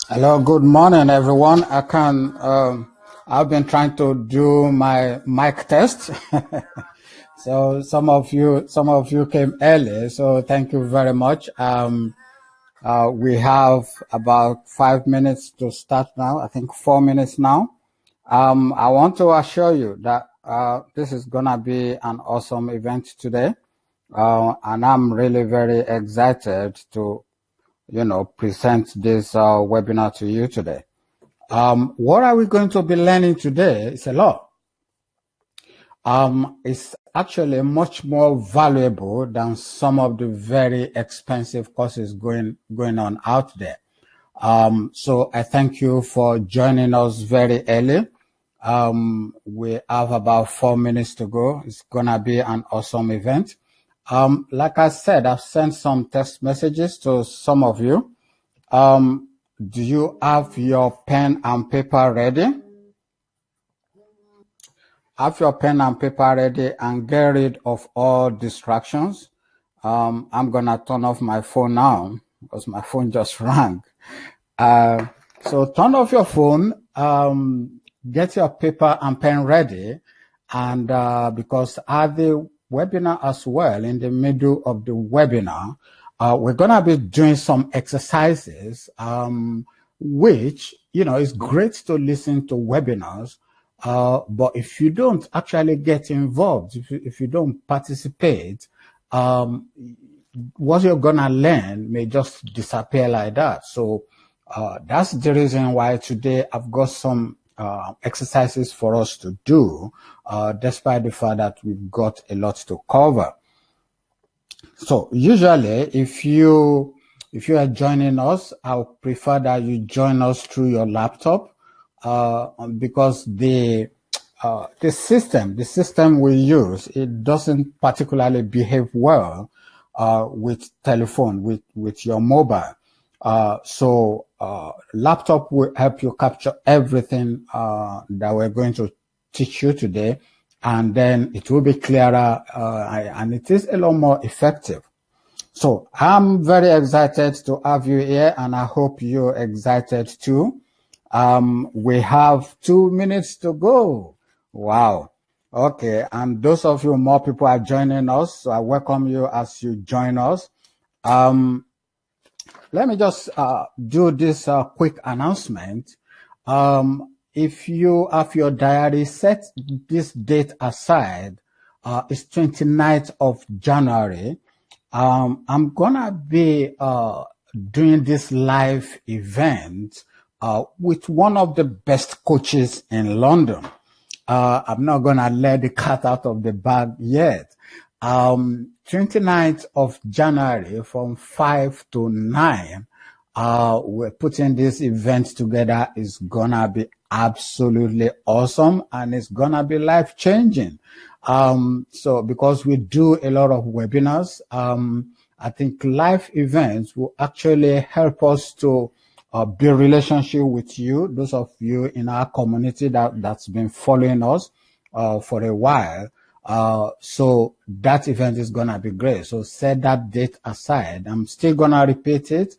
Hello, good morning, everyone. I've been trying to do my mic test. So some of you came early. So thank you very much. We have about 5 minutes to start now. I think 4 minutes now. I want to assure you that, this is gonna be an awesome event today. And I'm really very excited to present this webinar to you today. What are we going to be learning today? It's a lot. It's actually much more valuable than some of the very expensive courses going on out there. So I thank you for joining us very early. We have about 4 minutes to go. It's gonna be an awesome event. Like I said, I've sent some text messages to some of you. Do you have your pen and paper ready? Have your pen and paper ready and get rid of all distractions. I'm gonna turn off my phone now because my phone just rang. So turn off your phone, get your paper and pen ready, and because at the webinar as well, in the middle of the webinar, we're gonna be doing some exercises, which, is great to listen to webinars, but if you don't actually get involved, if you don't participate, what you're gonna learn may just disappear like that. So that's the reason why today I've got some exercises for us to do, despite the fact that we've got a lot to cover. So usually, if you are joining us, I would prefer that you join us through your laptop, because the system we use, it doesn't particularly behave well with telephone, with your mobile. So laptop will help you capture everything that we're going to teach you today, and then it will be clearer, and it is a lot more effective. So I'm very excited to have you here, and I hope you're excited too. We have 2 minutes to go. Wow. Okay, and those of you, more people are joining us, so I welcome you as you join us. Let me just do this quick announcement. If you have your diary, set this date aside. It's 29th of January. I'm gonna be doing this live event with one of the best coaches in London. I'm not gonna let the cat out of the bag yet. 29th of January from 5 to 9, we're putting this event together. It's gonna be absolutely awesome, and it's gonna be life-changing. So because we do a lot of webinars, I think live events will actually help us to build relationship with you, those of you in our community that's been following us for a while. So that event is gonna be great. So set that date aside. I'm still gonna repeat it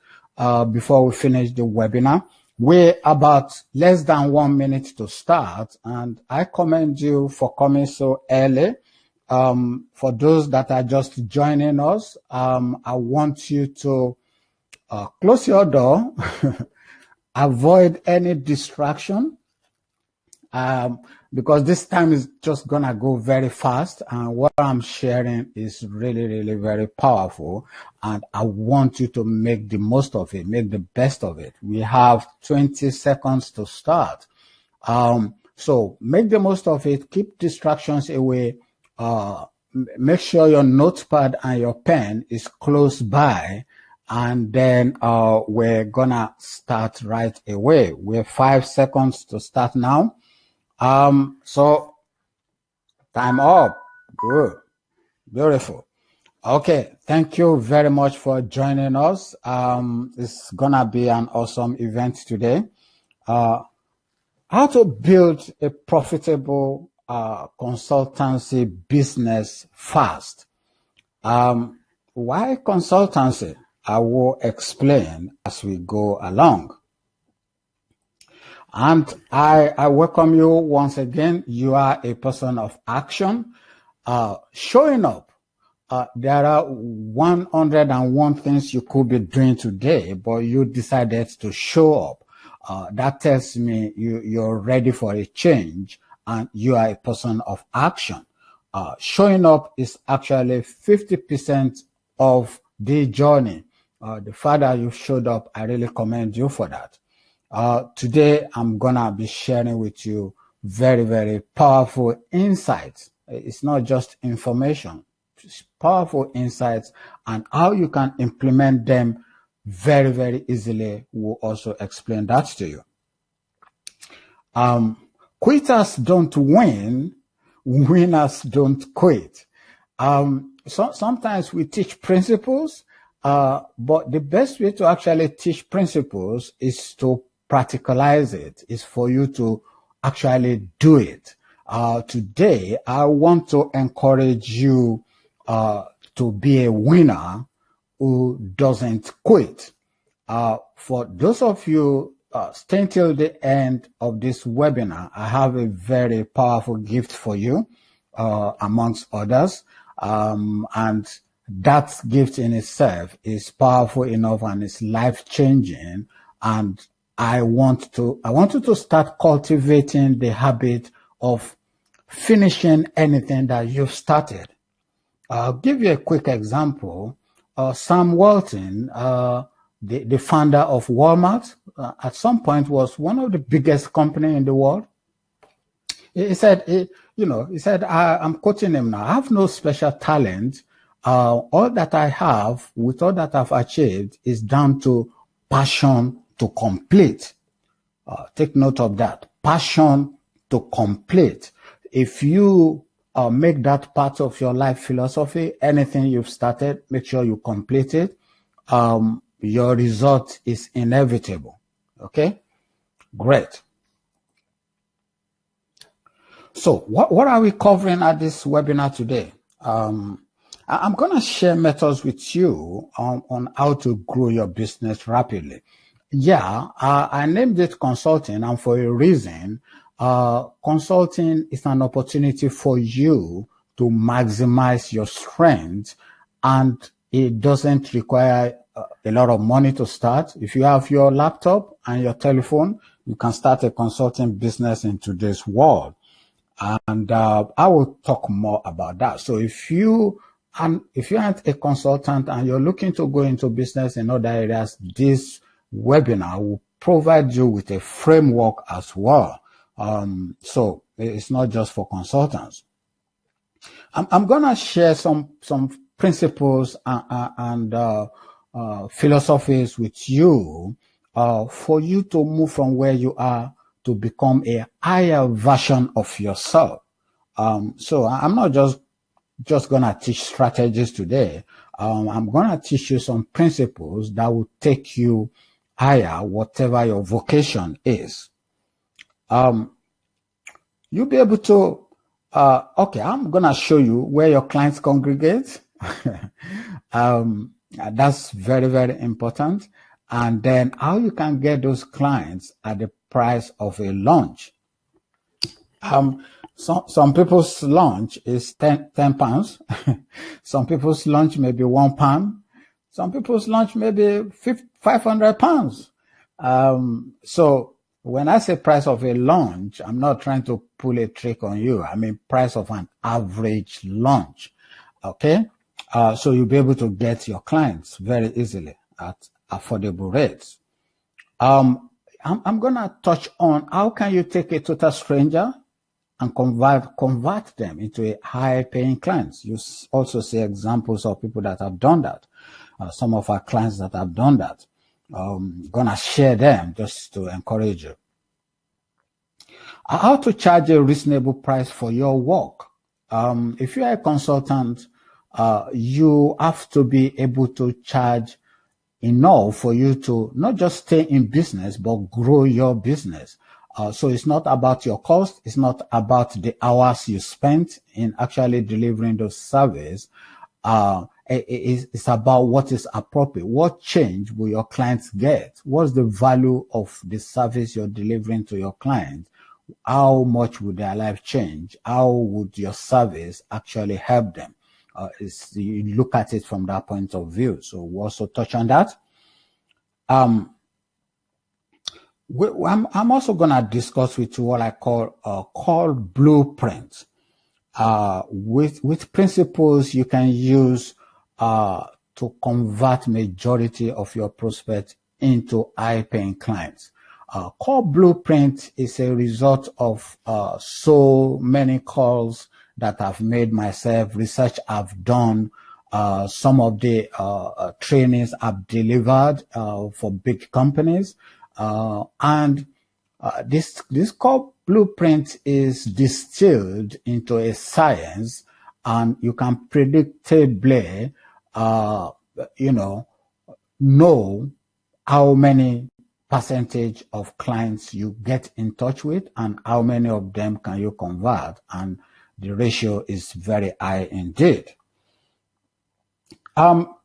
before we finish the webinar. We're about less than 1 minute to start, and I commend you for coming so early. For those that are just joining us, I want you to close your door, avoid any distraction, because this time is just gonna go very fast, and what I'm sharing is really, really very powerful, and I want you to make the most of it, make the best of it. We have 20 seconds to start. So make the most of it, keep distractions away, make sure your notepad and your pen is close by, and then we're gonna start right away. We have 5 seconds to start now. So time up. Good. Beautiful. Okay. Thank you very much for joining us. It's gonna be an awesome event today. How to build a profitable consultancy business fast. Why consultancy? I will explain as we go along. And I welcome you once again. You are a person of action, showing up. There are 101 things you could be doing today, but you decided to show up. That tells me you're ready for a change and you are a person of action. Showing up is actually 50% of the journey. The fact that you showed up, I really commend you for that. Today, I'm gonna be sharing with you very, very powerful insights. It's not just information, it's powerful insights, and how you can implement them very, very easily. We'll also explain that to you. Quitters don't win, winners don't quit. Sometimes we teach principles, but the best way to actually teach principles is to practicalize it, is for you to actually do it. Today, I want to encourage you to be a winner who doesn't quit. For those of you staying till the end of this webinar, I have a very powerful gift for you, amongst others. And that gift in itself is powerful enough and is life-changing. And I want you to start cultivating the habit of finishing anything that you've started. I'll give you a quick example. Sam Walton, the founder of Walmart, at some point was one of the biggest companies in the world. He said, I'm quoting him now, I have no special talent. All that I have, with all that I've achieved, is down to passion to complete. Take note of that. Passion to complete. If you make that part of your life philosophy, anything you've started, make sure you complete it. Your result is inevitable. Okay? Great. So what are we covering at this webinar today? I'm going to share methods with you on how to grow your business rapidly. Yeah, I named it consulting, and for a reason. Consulting is an opportunity for you to maximize your strength, and it doesn't require a lot of money to start. If you have your laptop and your telephone, you can start a consulting business in today's world. And I will talk more about that. So if you aren't a consultant and you're looking to go into business in other areas, this webinar will provide you with a framework as well. So it's not just for consultants. I'm gonna share some principles and philosophies with you for you to move from where you are to become a higher version of yourself. So I'm not just gonna teach strategies today. I'm gonna teach you some principles that will take you higher, whatever your vocation is. You'll be able to, okay, I'm gonna show you where your clients congregate. That's very, very important. And then how you can get those clients at the price of a lunch. Some people's lunch is 10 pounds. Some people's lunch may be £1. Some people's lunch may be 500 pounds. So when I say price of a lunch, I'm not trying to pull a trick on you. I mean price of an average lunch. Okay? So you'll be able to get your clients very easily at affordable rates. I'm going to touch on how can you take a total stranger and convert them into a high-paying clients. You also see examples of people that have done that. Some of our clients that have done that. Gonna share them just to encourage you. How to charge a reasonable price for your work. If you are a consultant, you have to be able to charge enough for you to not just stay in business, but grow your business. So it's not about your cost. It's not about the hours you spent in actually delivering those service. It's about what is appropriate. What change will your clients get? What's the value of the service you're delivering to your clients? How much would their life change? How would your service actually help them? You look at it from that point of view. So we'll also touch on that. I'm also going to discuss with you what I call blueprint, with principles you can use to convert majority of your prospects into high-paying clients. Call blueprint is a result of so many calls that I've made myself, research I've done, some of the trainings I've delivered for big companies, and this call blueprint is distilled into a science, and you can predictably, know how many percentage of clients you get in touch with and how many of them can you convert, and the ratio is very high indeed.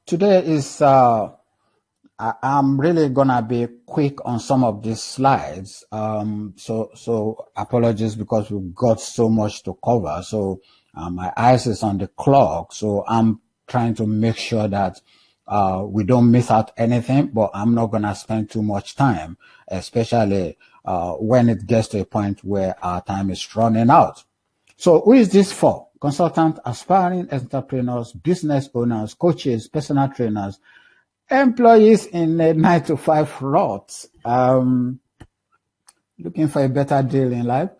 Today is I'm really gonna be quick on some of these slides. So apologies because we've got so much to cover. So my eyes is on the clock. So I'm trying to make sure that we don't miss out anything, but I'm not gonna spend too much time, especially when it gets to a point where our time is running out. So who is this for? Consultants, aspiring entrepreneurs, business owners, coaches, personal trainers, employees in a 9-to-5 rot, looking for a better deal in life,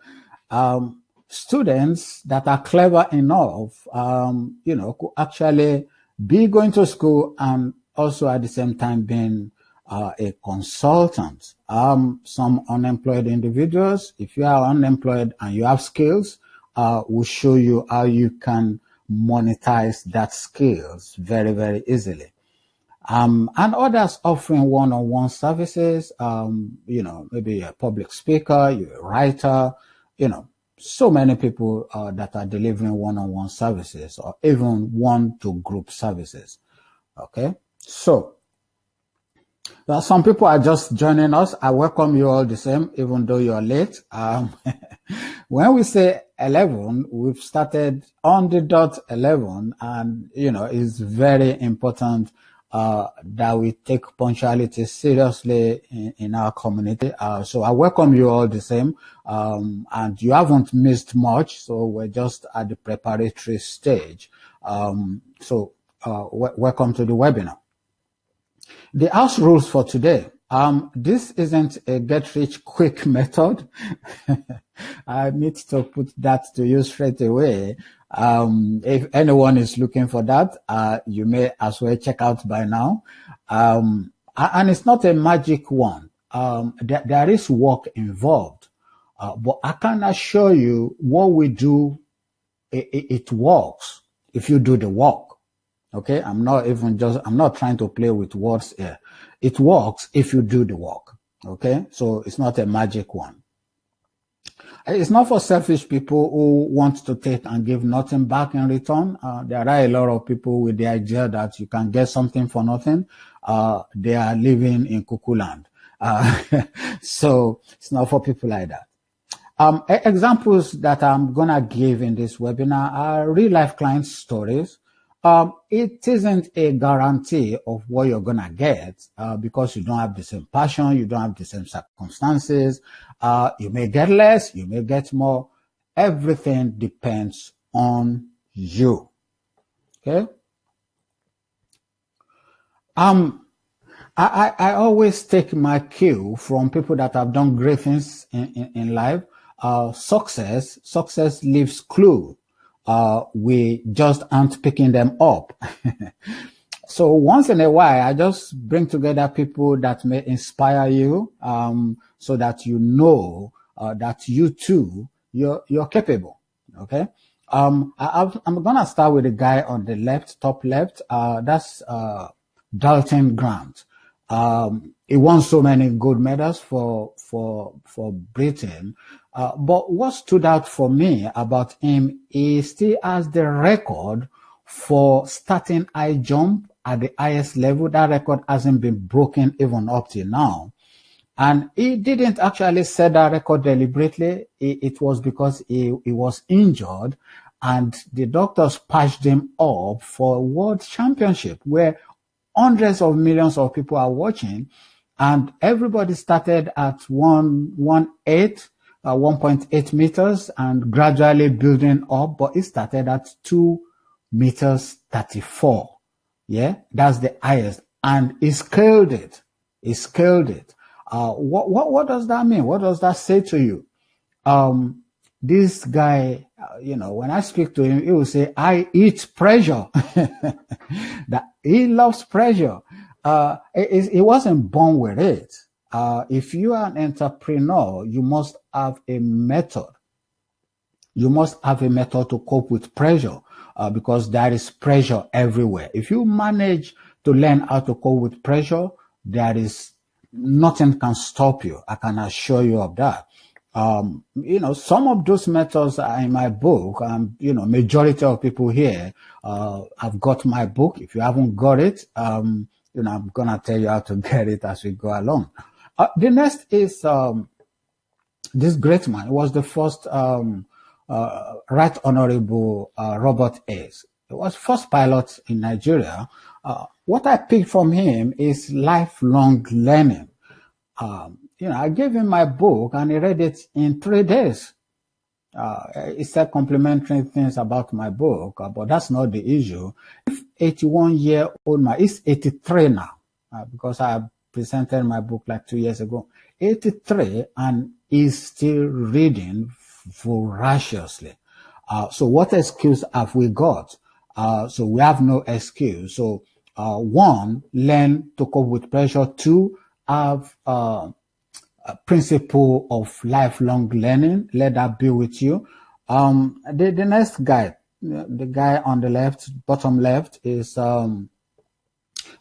students that are clever enough, could actually be going to school and also at the same time being a consultant. Some unemployed individuals, if you are unemployed and you have skills, we'll show you how you can monetize that skills very, very easily. And others offering one-on-one services, maybe a public speaker, you're a writer, so many people that are delivering one-on-one services or even one-to-group services. Okay, so some people are just joining us. I welcome you all the same, even though you're late. When we say 11, we've started on the dot 11, and it's very important that we take punctuality seriously in our community. So I welcome you all the same. And you haven't missed much, so we're just at the preparatory stage. Welcome to the webinar. The house rules for today. This isn't a get-rich-quick method. I need to put that to you straight away. If anyone is looking for that, you may as well check out by now. And it's not a magic one. There is work involved. But I can assure you what we do, it works if you do the work. Okay, I'm not trying to play with words here. It works if you do the work. Okay, so it's not a magic one. It's not for selfish people who want to take and give nothing back in return. There are a lot of people with the idea that you can get something for nothing. They are living in cuckoo land. So it's not for people like that. Examples that I'm gonna give in this webinar are real life client stories. It isn't a guarantee of what you're gonna get because you don't have the same passion, you don't have the same circumstances. You may get less, you may get more. Everything depends on you. Okay. I always take my cue from people that have done great things in life. Success leaves clue. We just aren't picking them up. So once in a while, I just bring together people that may inspire you, so that you know that you too, you're capable. Okay. I'm gonna start with the guy on the left, top left. That's Dalton Grant. He won so many gold medals for Britain. But what stood out for me about him, he still has the record for starting high jump at the highest level. That record hasn't been broken even up till now. And he didn't actually set that record deliberately. It was because he was injured, and the doctors patched him up for a world championship where hundreds of millions of people are watching. And everybody started at 1.8 meters and gradually building up, but it started at 2 meters 34. Yeah, that's the highest. And he scaled it. He scaled it. What does that mean? What does that say to you? This guy, when I speak to him, he will say, I eat pressure. That he loves pressure. He wasn't born with it. If you are an entrepreneur, you must have a method. You must have a method to cope with pressure, because there is pressure everywhere. If you manage to learn how to cope with pressure, there is nothing can stop you. I can assure you of that. Some of those methods are in my book. Majority of people here have got my book. If you haven't got it, I'm gonna tell you how to get it as we go along. The next is this great man. He was the first Right Honorable Robert Hayes. He was first pilot in Nigeria. What I picked from him is lifelong learning. I gave him my book and he read it in 3 days. He said complimentary things about my book, but that's not the issue. 81-year-old man, he's 83 now, because I presented my book like 2 years ago. 83, and he's still reading voraciously. So what excuse have we got? So we have no excuse. So one, learn to cope with pressure. Two, have a principle of lifelong learning. Let that be with you. The next guy, the guy on the left, bottom left, is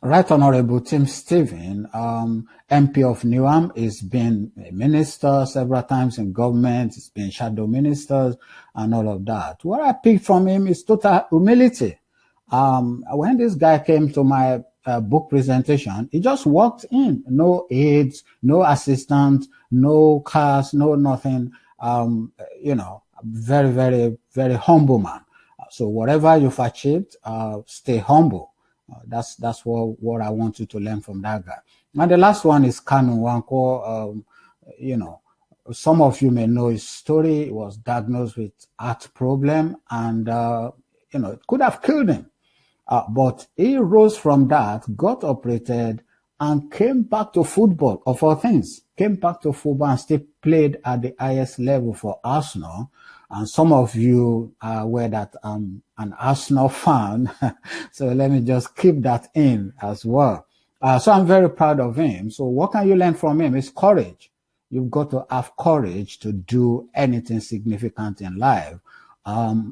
Right Honorable Tim Stephen, MP of Newham. He's been a minister several times in government. He's been shadow ministers and all of that. What I picked from him is total humility. When this guy came to my book presentation, he just walked in, no aides, no assistant, no cars, no nothing. Very, very, very humble man. So whatever you've achieved, stay humble. That's what I want you to learn from that guy. And the last one is Kanu Nwankwo. Some of you may know his story. He was diagnosed with heart problem, and it could have killed him. But he rose from that, got operated, and came back to football, of all things. Came back to football and still played at the highest level for Arsenal. And some of you are aware that I'm an Arsenal fan. So let me just keep that in as well. So I'm very proud of him. So what can you learn from him? It's courage. You've got to have courage to do anything significant in life.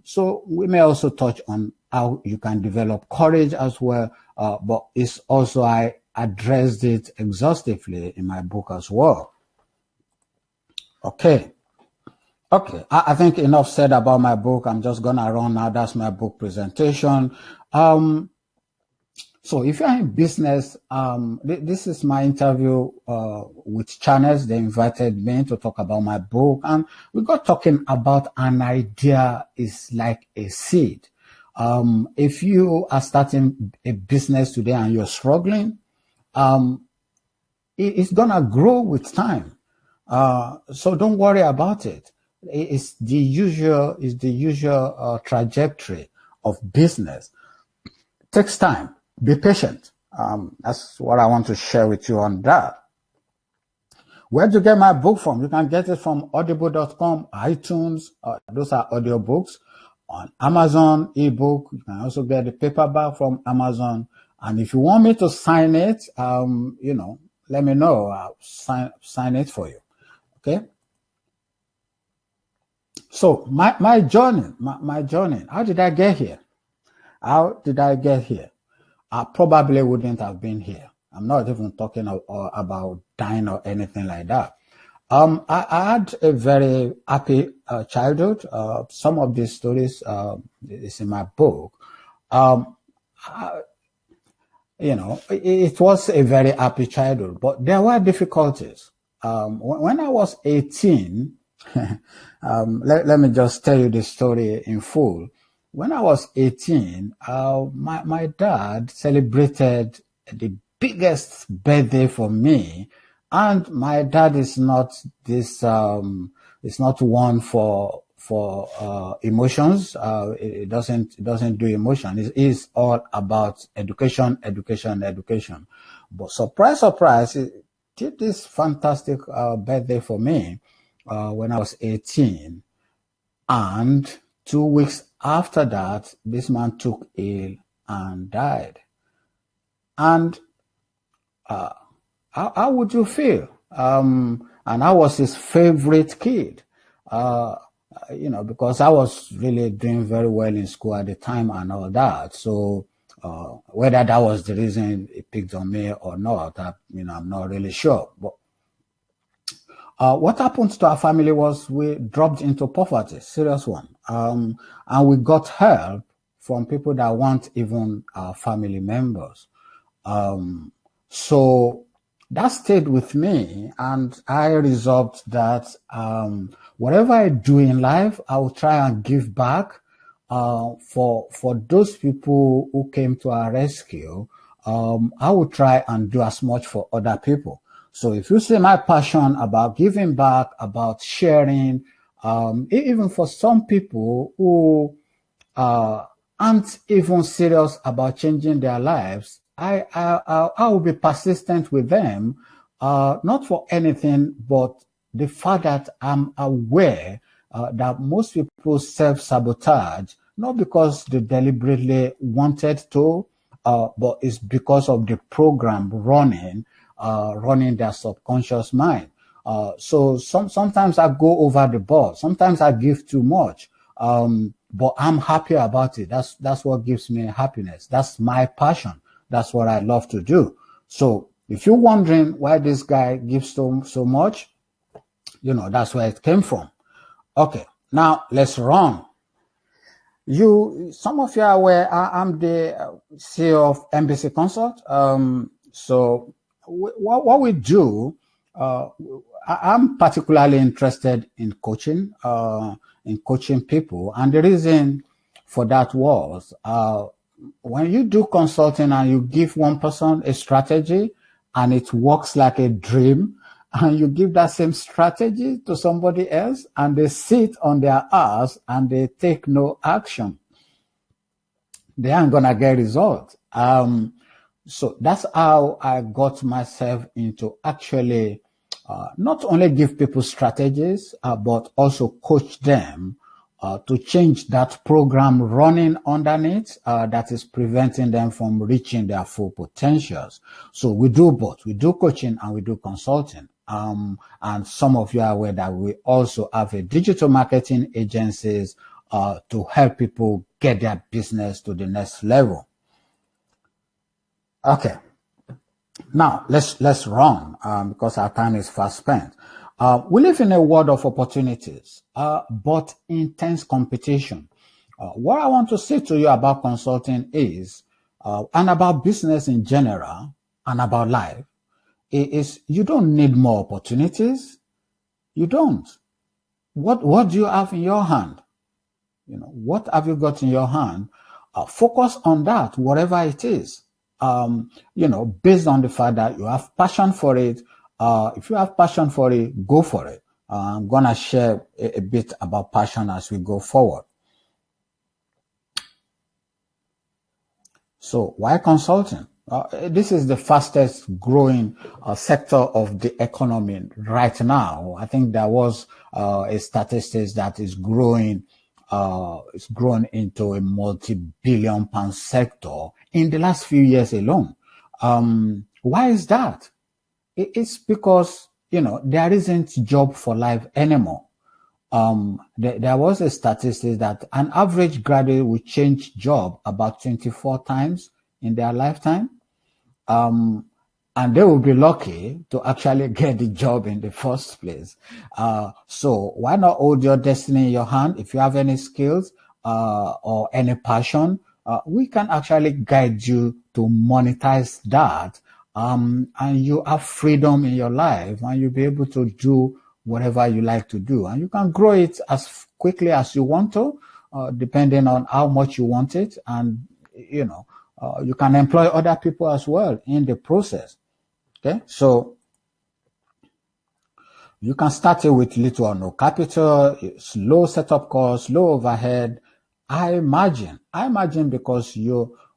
So we may also touch on how you can develop courage as well. But it's also, I addressed it exhaustively in my book as well. Okay. I think enough said about my book. I'm just gonna run now. That's my book presentation. So if you're in business, this is my interview with channels. They invited me to talk about my book, and we got talking about an idea is like a seed. If you are starting a business today and you're struggling, it's gonna grow with time. So don't worry about it. It's the usual trajectory of business. It takes time. Be patient. That's what I want to share with you on that. Where to get my book from? You can get it from audible.com, iTunes. Those are audiobooks. On Amazon ebook. You can also get the paperback from Amazon. And if you want me to sign it, let me know. I'll sign it for you. Okay. So my journey. How did I get here? I probably wouldn't have been here. I'm not even talking about dying or anything like that. I had a very happy childhood. Some of these stories is in my book. Um, it was a very happy childhood, but there were difficulties. When I was 18, let me just tell you the story in full. When I was 18, my dad celebrated the biggest birthday for me. And my dad is not is not one for emotions. It doesn't do emotion. It is all about education, education, education. But surprise, surprise, it did this fantastic birthday for me when I was 18. And 2 weeks after that, this man took ill and died. And how would you feel? And I was his favorite kid, because I was really doing very well in school at the time and all that. So whether that was the reason he picked on me or not, I'm not really sure. But what happened to our family was we dropped into poverty, serious one. And we got help from people that weren't even our family members. So that stayed with me, and I resolved that whatever I do in life, I will try and give back for those people who came to our rescue. I will try and do as much for other people. So if you see my passion about giving back, about sharing, even for some people who aren't even serious about changing their lives, I will be persistent with them, not for anything, but the fact that I'm aware that most people self-sabotage, not because they deliberately wanted to, but it's because of the program running their subconscious mind. So sometimes I go over the board. Sometimes I give too much. But I'm happy about it. That's what gives me happiness. That's my passion. That's what I love to do. So if you're wondering why this guy gives so much, that's where it came from. Okay, now let's run. Some of you are aware, I'm the CEO of MBC Consult. So what we do, I'm particularly interested in coaching people. And the reason for that was, when you do consulting and you give one person a strategy and it works like a dream, and you give that same strategy to somebody else and they sit on their ass and they take no action, they aren't going to get results. So that's how I got myself into actually not only give people strategies, but also coach them to change that program running underneath that is preventing them from reaching their full potentials. So we do both. We do coaching and we do consulting. And some of you are aware that we also have a digital marketing agencies to help people get their business to the next level. Okay. Now let's run because our time is fast spent. We live in a world of opportunities, but intense competition. What I want to say to you about consulting is, and about business in general, and about life, is you don't need more opportunities. You don't. What do you have in your hand? What have you got in your hand? Focus on that, whatever it is. Based on the fact that you have passion for it. If you have passion for it, go for it. I'm going to share a bit about passion as we go forward. So why consulting? This is the fastest growing sector of the economy right now. I think there was a statistics that is growing. It's grown into a multi-billion pound sector in the last few years alone. Why is that? It's because, there isn't job for life anymore. There was a statistic that an average graduate will change job about 24 times in their lifetime. And they will be lucky to actually get the job in the first place. So why not hold your destiny in your hand? If you have any skills or any passion, we can actually guide you to monetize that. And you have freedom in your life, and you'll be able to do whatever you like to do. And you can grow it as quickly as you want to, depending on how much you want it. And, you can employ other people as well in the process. Okay. So you can start it with little or no capital, low setup cost, low overhead. I imagine because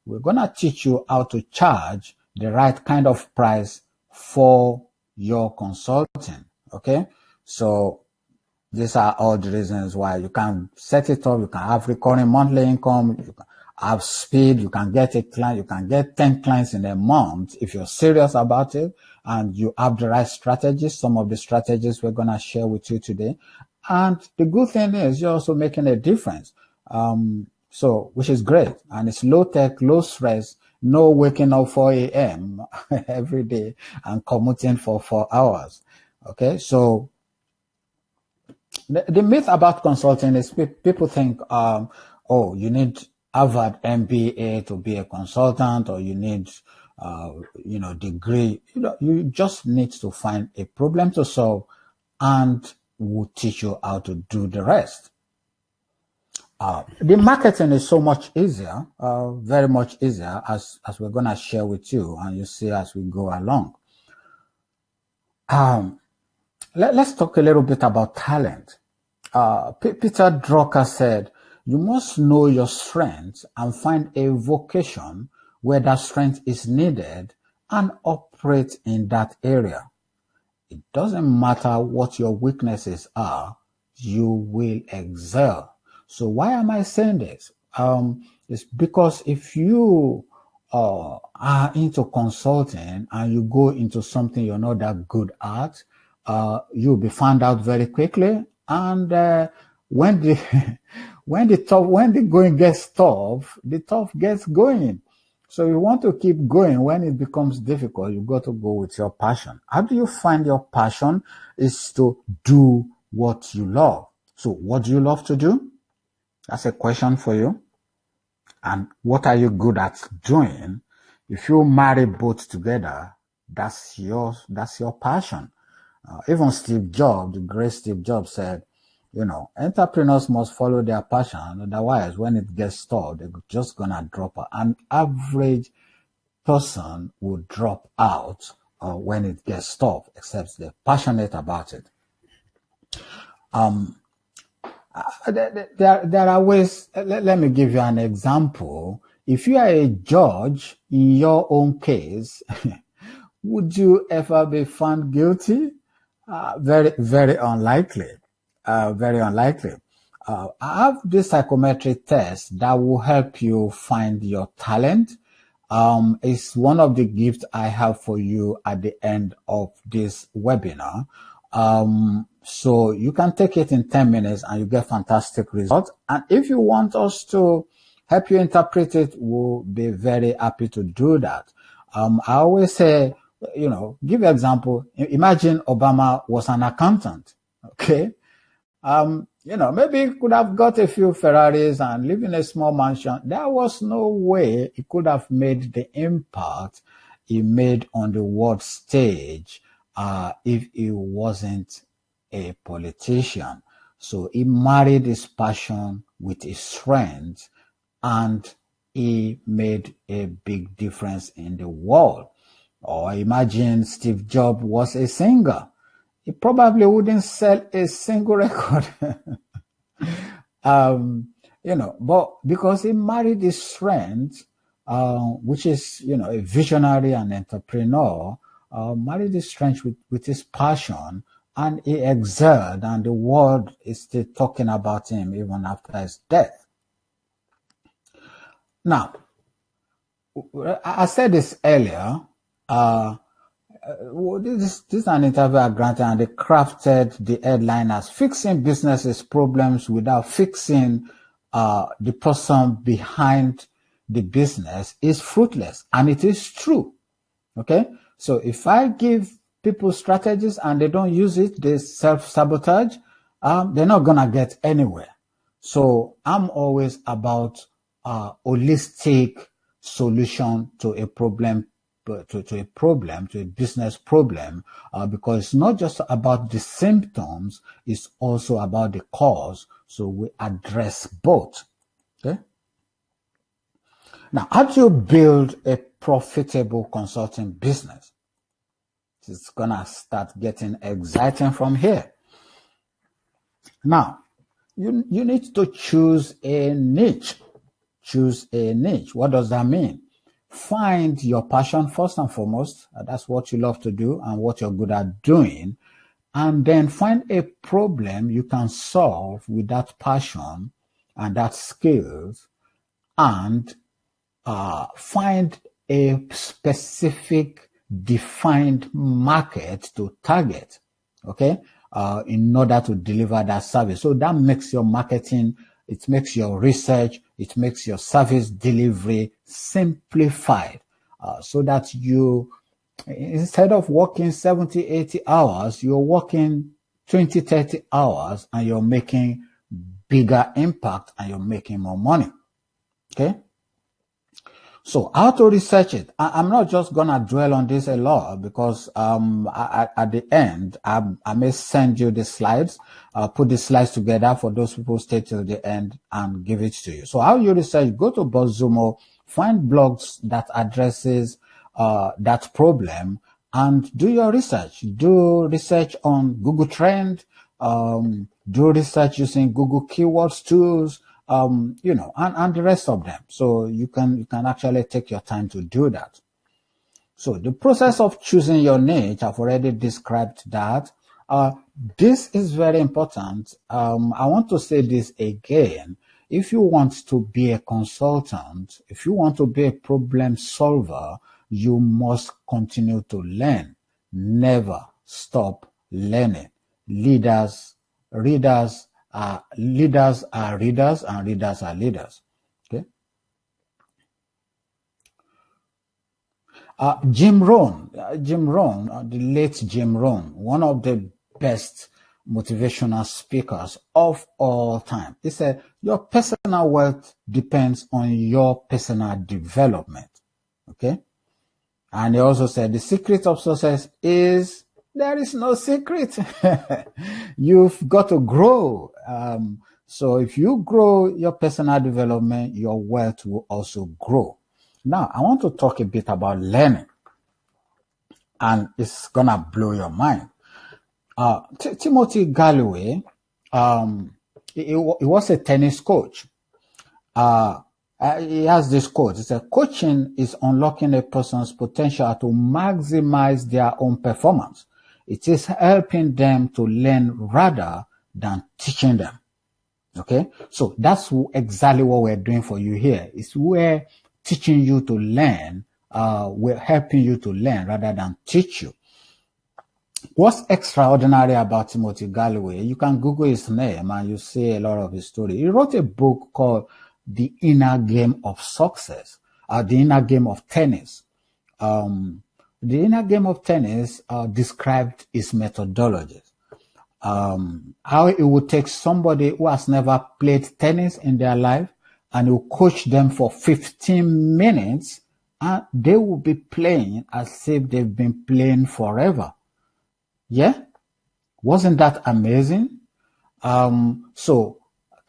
we're going to teach you how to charge the right kind of price for your consulting. Okay. So these are all the reasons why you can set it up. You can have recurring monthly income. You can have speed. You can get a client. You can get 10 clients in a month if you're serious about it and you have the right strategies. Some of the strategies we're going to share with you today. And the good thing is you're also making a difference. So, which is great. And it's low tech, low stress, no waking up 4 a.m. every day and commuting for 4 hours. Okay. So, the myth about consulting is people think, you need Harvard MBA to be a consultant, or you need, degree. You just need to find a problem to solve, and we'll teach you how to do the rest. The marketing is so much easier, very much easier, as we're going to share with you, and you see as we go along. Let's talk a little bit about talent. Peter Drucker said, you must know your strengths and find a vocation where that strength is needed and operate in that area. It doesn't matter what your weaknesses are, you will excel. So why am I saying this? It's because if you are into consulting and you go into something you're not that good at, you'll be found out very quickly. And when the going gets tough, the tough gets going. So you want to keep going. When it becomes difficult, you got to go with your passion. How do you find your passion? Is to do what you love. So what do you love to do? That's a question for you. And what are you good at doing? If you marry both together, that's your passion. Even Steve Jobs, the great Steve Jobs, said, entrepreneurs must follow their passion. Otherwise, when it gets stalled, they're just gonna drop out. An average person will drop out when it gets stalled, except they're passionate about it. There are ways. Let me give you an example. If you are a judge in your own case, would you ever be found guilty? Very, very unlikely. Very unlikely. I have this psychometric test that will help you find your talent. It's one of the gifts I have for you at the end of this webinar. So you can take it in 10 minutes and you get fantastic results. And if you want us to help you interpret it, we'll be very happy to do that. I always say, give an example. Imagine Obama was an accountant. Okay. Maybe he could have got a few Ferraris and live in a small mansion. There was no way he could have made the impact he made on the world stage if he wasn't a politician. So he married his passion with his strength, and he made a big difference in the world. Or imagine Steve Jobs was a singer. He probably wouldn't sell a single record. But because he married his strength, which is, a visionary and entrepreneur, married his strength with his passion, and he excelled, and the world is still talking about him even after his death. Now, I said this earlier, this is an interview I granted, and they crafted the headline as "Fixing Businesses Problems Without Fixing the Person Behind the Business is Fruitless." And it is true. Okay. So if I give people strategies and they don't use it, they self-sabotage, they're not going to get anywhere. So I'm always about holistic solution to a problem, to a business problem, because it's not just about the symptoms, it's also about the cause. So we address both. Okay. Now, how do you build a profitable consulting business? It's gonna start getting exciting from here. Now, you need to choose a niche. Choose a niche. What does that mean? Find your passion first and foremost. That's what you love to do and what you're good at doing. And then find a problem you can solve with that passion and that skills, and find a specific defined market to target, okay, in order to deliver that service. So that makes your marketing, it makes your research, it makes your service delivery simplified, so that you, instead of working 70, 80 hours, you're working 20, 30 hours and you're making bigger impact and you're making more money. Okay. So how to research it? I'm not just gonna dwell on this a lot because at the end I may send you the slides, put the slides together for those people stay till the end and give it to you. So how you research? Go to BuzzSumo, find blogs that addresses that problem, and do your research. Do research on Google Trend. Do research using Google Keywords tools. And the rest of them. So you can actually take your time to do that. So the process of choosing your niche, I've already described that. This is very important. I want to say this again. If you want to be a consultant, if you want to be a problem solver, you must continue to learn. Never stop learning. Leaders are readers and readers are leaders. Okay. Jim Rohn, the late Jim Rohn, one of the best motivational speakers of all time. He said, your personal wealth depends on your personal development. Okay. And he also said, the secret of success is there is no secret. You've got to grow. So if you grow your personal development, your wealth will also grow. Now, I want to talk a bit about learning. And it's going to blow your mind. Timothy Galloway, he was a tennis coach. He has this quote. It says, coaching is unlocking a person's potential to maximize their own performance. It is helping them to learn rather than teaching them. Okay. So that's exactly what we're doing for you here. We're teaching you to learn. We're helping you to learn rather than teach you. What's extraordinary about Timothy Galloway? You can Google his name and you see a lot of his story. He wrote a book called The Inner Game of Success, The Inner Game of Tennis. The Inner Game of Tennis described his methodologies. How it would take somebody who has never played tennis in their life and you coach them for 15 minutes and they will be playing as if they've been playing forever. Yeah? Wasn't that amazing? So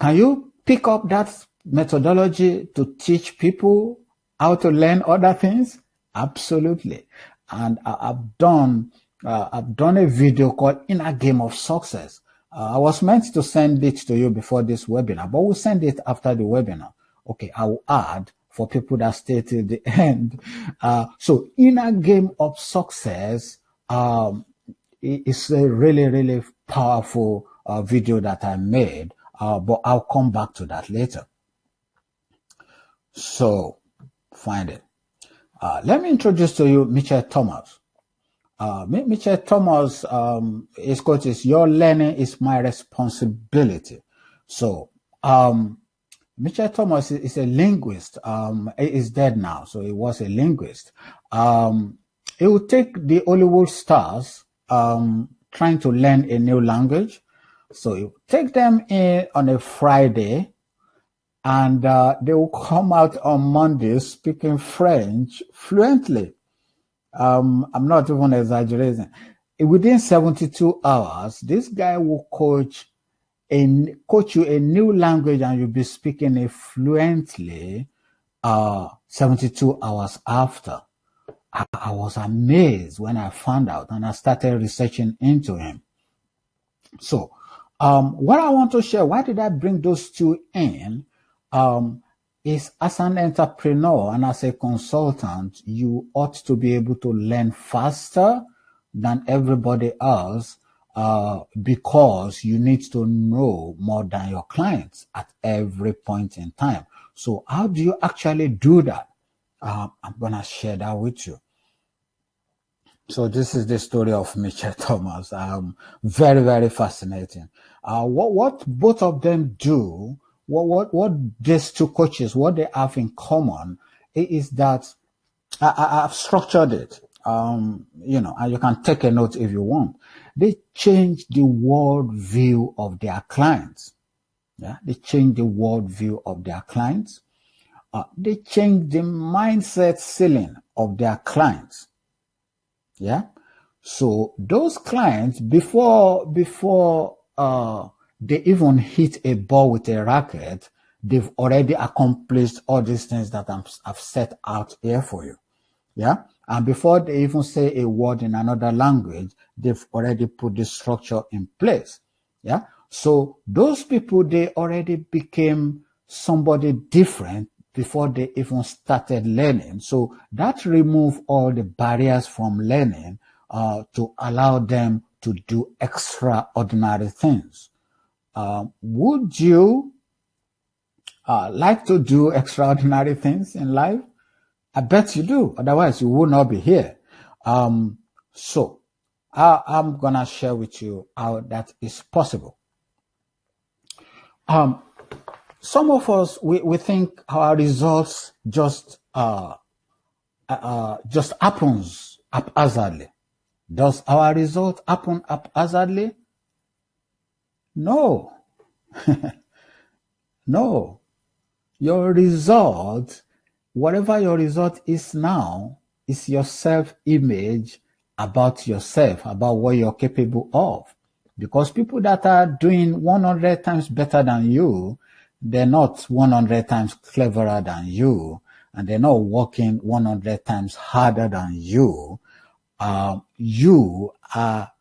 can you pick up that methodology to teach people how to learn other things? Absolutely. And I've done a video called Inner Game of Success. I was meant to send it to you before this webinar, but we'll send it after the webinar. Okay, I will add for people that stay till the end. So Inner Game of Success is a really, really powerful video that I made, but I'll come back to that later. So find it. Let me introduce to you Mitchell Thomas. Mitchell Thomas, his quote is, your learning is my responsibility. So, Mitchell Thomas is a linguist. He is dead now, so he was a linguist. He would take the Hollywood stars, trying to learn a new language. So he would take them in on a Friday and they will come out on Monday speaking French fluently. I'm not even exaggerating. Within 72 hours, this guy will coach you a new language, and you'll be speaking it fluently 72 hours after. I was amazed when I found out, and I started researching into him. So, what I want to share, why did I bring those two in? Is as an entrepreneur and as a consultant, you ought to be able to learn faster than everybody else because you need to know more than your clients at every point in time. So how do you actually do that? I'm going to share that with you. So this is the story of Mitchell Thomas. Very, very fascinating. What both of them do, what these two coaches, what they have in common is that I've structured it. And you can take a note if you want. They change the world view of their clients. Yeah, they change the world view of their clients. They change the mindset ceiling of their clients. Yeah. So those clients, before they even hit a ball with a racket, they've already accomplished all these things that I've set out here for you. Yeah. And before they even say a word in another language, they've already put the structure in place. Yeah. So those people, they already became somebody different before they even started learning. So that removed all the barriers from learning to allow them to do extraordinary things. Would you like to do extraordinary things in life? I bet you do. Otherwise, you would not be here. So I'm going to share with you how that is possible. Some of us, we think our results just happens haphazardly. Does our result happen haphazardly? No. No. Your result, whatever your result is now, is your self-image about yourself, about what you're capable of. Because people that are doing 100 times better than you, they're not 100 times cleverer than you, and they're not working 100 times harder than you. You are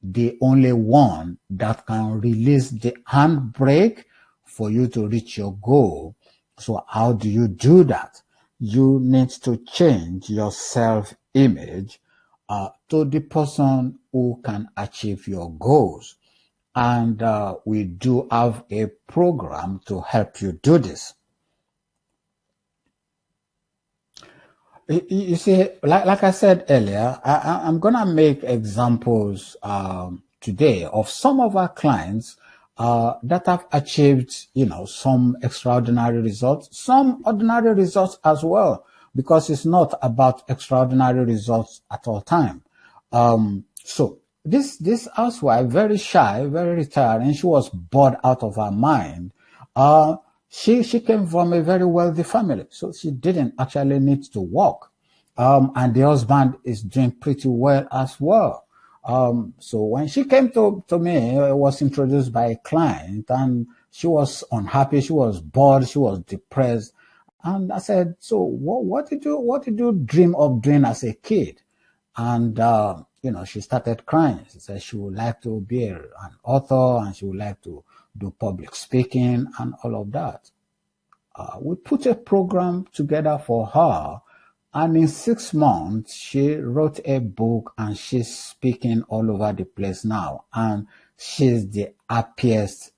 the only one that can release the handbrake for you to reach your goal. So how do you do that? You need to change your self-image to the person who can achieve your goals. And we do have a program to help you do this. You see, like I said earlier, I'm going to make examples today of some of our clients that have achieved, some extraordinary results, some ordinary results as well, because it's not about extraordinary results at all time. So this housewife, very shy, very retired, and she was bored out of her mind. She came from a very wealthy family, so she didn't actually need to work. And the husband is doing pretty well as well. So when she came to me, I was introduced by a client, and she was unhappy, she was bored, she was depressed. And I said, so what did you dream of doing as a kid? And, she started crying. She said she would like to be an author, and she would like to do public speaking and all of that. We put a program together for her, and in 6 months, she wrote a book, and she's speaking all over the place now. And she's the happiest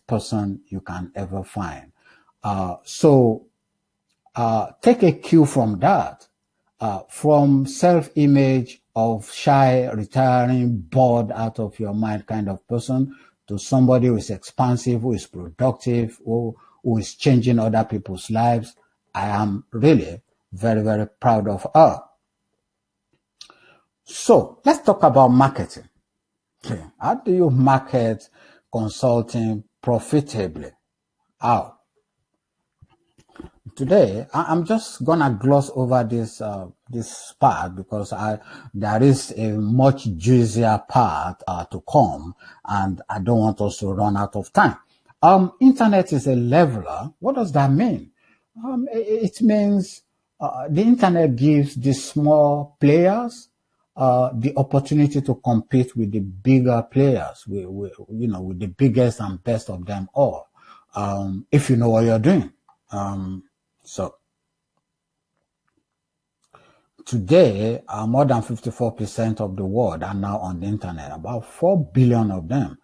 person you can ever find. So take a cue from that, from self-image of shy, retiring, bored out of your mind kind of person to somebody who is expansive, who is productive, who is changing other people's lives. I am really very, very proud of her. So let's talk about marketing. Okay. How do you market consulting profitably? How? Today, I'm just gonna gloss over this part because there is a much juicier part to come, and I don't want us to run out of time. Internet is a leveler. What does that mean? It means the internet gives the small players the opportunity to compete with the bigger players, with the biggest and best of them all, if you know what you're doing. So today, more than 54% of the world are now on the internet, about 4 billion of them.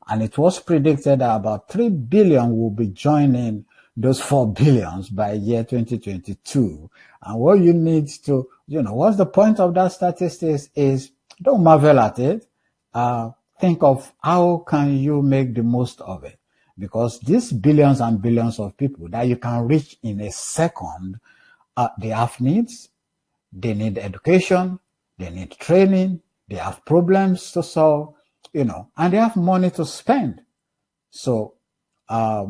And it was predicted that about 3 billion will be joining those 4 billions by year 2022. And what you need to, what's the point of that statistics is don't marvel at it. Think of how can you make the most of it? Because these billions and billions of people that you can reach in a second, they have needs. They need education, they need training, they have problems to solve, and they have money to spend. So I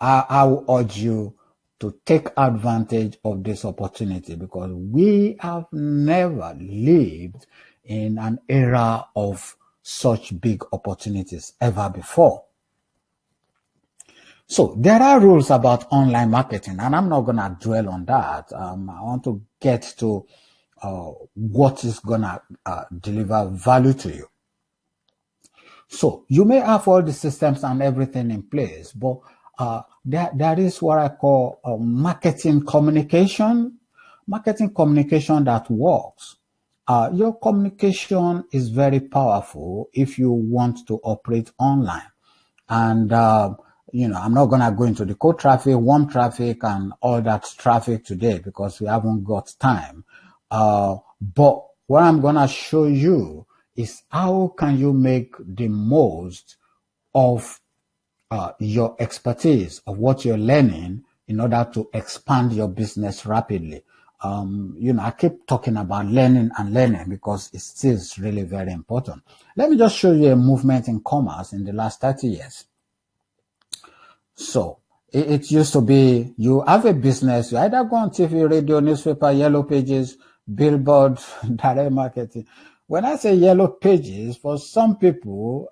will urge you to take advantage of this opportunity because we have never lived in an era of such big opportunities ever before. So there are rules about online marketing, and I'm not going to dwell on that. I want to get to what is going to deliver value to you. So you may have all the systems and everything in place, but there is what I call marketing communication that works. Your communication is very powerful if you want to operate online. And I'm not going to go into the cold traffic, warm traffic, and all that traffic today because we haven't got time. But what I'm going to show you is how can you make the most of your expertise, of what you're learning in order to expand your business rapidly. I keep talking about learning because it still is really very important. Let me just show you a movement in commerce in the last 30 years. So it used to be you have a business, you either go on TV, radio, newspaper, yellow pages, billboard, direct marketing. When I say yellow pages, for some people,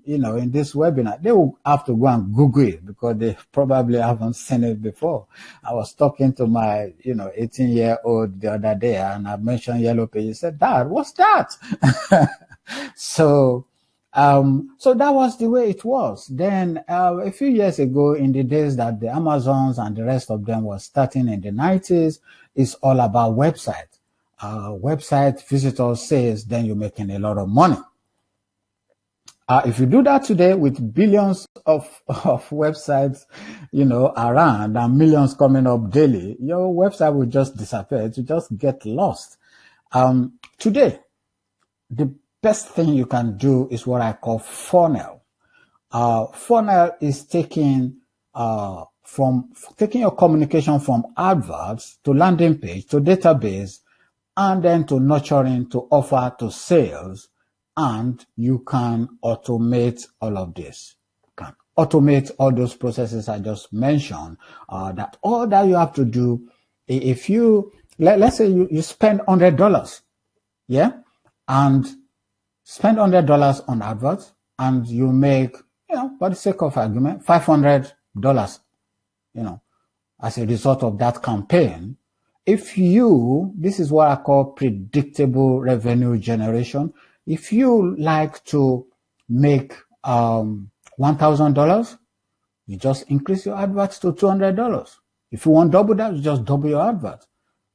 in this webinar, they will have to go and Google it because they probably haven't seen it before. I was talking to my, 18-year-old the other day and I mentioned yellow pages. He said, Dad, what's that? So that was the way it was. Then a few years ago, in the days that the Amazons and the rest of them were starting in the 90s, it's all about website. Website visitors says, then you're making a lot of money. If you do that today with billions of websites, around and millions coming up daily, your website will just disappear. It will just get lost. Today, the best thing you can do is what I call funnel. Funnel is taking your communication from adverts to landing page to database and then to nurturing to offer to sales, and you can automate all of this. You can automate all those processes I just mentioned. That all that you have to do, if you let's say you spend $100, yeah, and spend $100 on adverts, and you make, for the sake of argument, $500, as a result of that campaign. This is what I call predictable revenue generation. If you like to make $1,000, you just increase your adverts to $200. If you want double that, you just double your advert.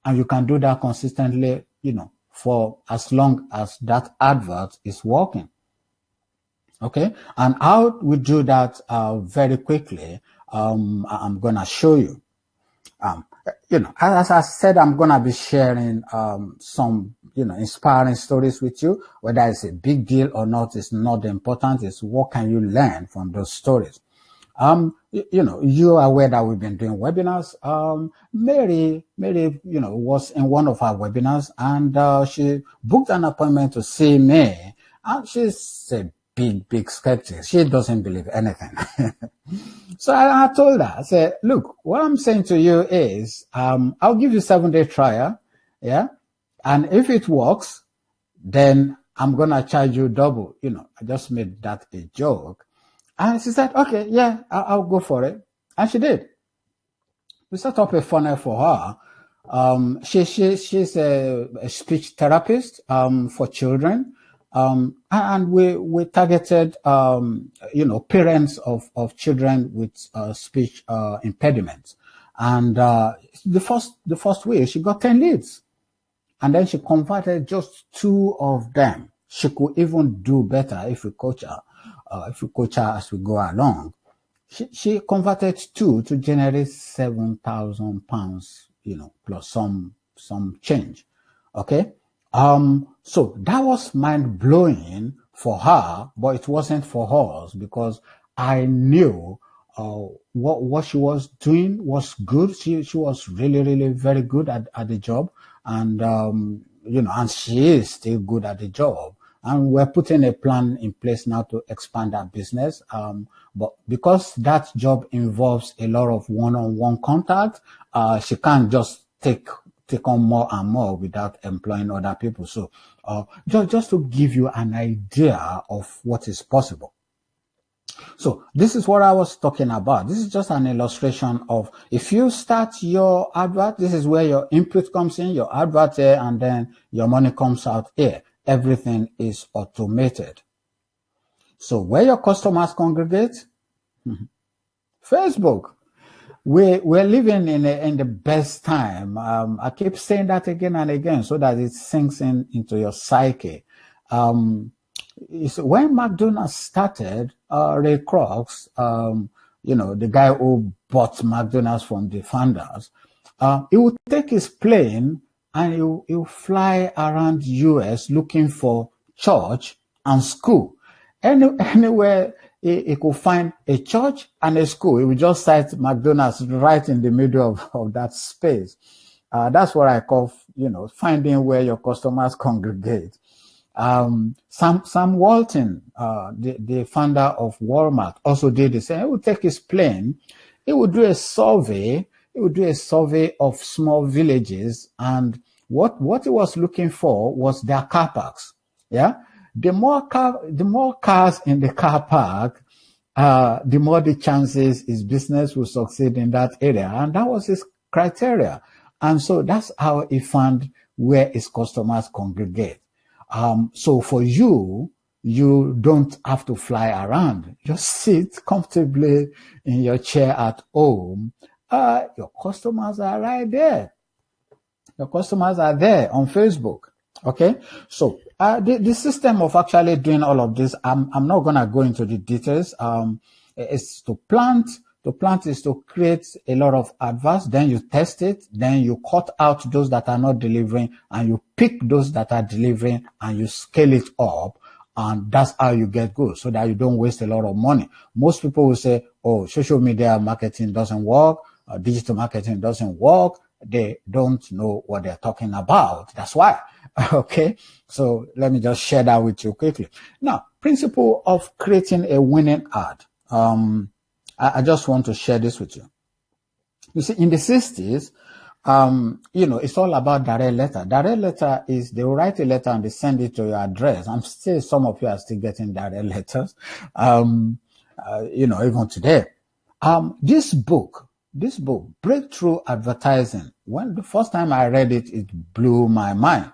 And you can do that consistently, for as long as that advert is working. Okay, and how we do that very quickly, I'm going to show you. As I said, I'm going to be sharing some, inspiring stories with you. Whether it's a big deal or not is not important. It's what can you learn from those stories. You are aware that we've been doing webinars. Mary, was in one of our webinars and she booked an appointment to see me. And she's a big skeptic. She doesn't believe anything. So I told her, I said, look, what I'm saying to you is, I'll give you 7-day trial. Yeah. And if it works, then I'm going to charge you double. You know, I just made that a joke. And she said, okay, yeah, I'll go for it. And she did. We set up a funnel for her. She's a speech therapist, for children. And we targeted, parents of children with, speech, impediments. And, the first week she got 10 leads. And then she converted just 2 of them. She could even do better if we coach her, as we go along. She converted 2 to generate £7,000, plus some change. Okay. So that was mind blowing for her, but it wasn't for us because I knew, what she was doing was good. She was really, really very good at the job. And, and she is still good at the job. And we're putting a plan in place now to expand that business. But because that job involves a lot of one-on-one contact, she can't just take on more and more without employing other people. So, just to give you an idea of what is possible. So this is what I was talking about. This is just an illustration of if you start your advert, this is where your input comes in, your advert here, and then your money comes out here. Everything is automated. So where your customers congregate? Facebook. We're living in the best time. I keep saying that again and again so that it sinks into your psyche. When McDonald's started, Ray Kroc, the guy who bought McDonald's from the founders, he would take his plane and he'll fly around US looking for church and school. Anywhere he could find a church and a school, he would just cite McDonald's right in the middle of that space. That's what I call, finding where your customers congregate. Sam Walton, the founder of Walmart, also did the same. He would take his plane, he would do a survey, of small villages, and what he was looking for was their car parks. Yeah. The more cars in the car park, the more the chances his business will succeed in that area. And that was his criteria. And so that's how he found where his customers congregate. So for you don't have to fly around. Just sit comfortably in your chair at home. Your customers are right there. Your customers are there on Facebook. Okay. So, the system of actually doing all of this, I'm not going to go into the details. It's to plant. To plant is to create a lot of adverts. Then you test it. Then you cut out those that are not delivering and you pick those that are delivering and you scale it up. And that's how you get good so that you don't waste a lot of money. Most people will say, oh, social media marketing doesn't work. Digital marketing doesn't work. They don't know what they're talking about. That's why. Okay. So let me just share that with you quickly. Now, principle of creating a winning ad. I just want to share this with you. You see, in the 60s, it's all about direct letter. Direct letter is they will write a letter and they send it to your address. Some of you are still getting direct letters. Even today. This book, Breakthrough Advertising, when the first time I read it, it blew my mind.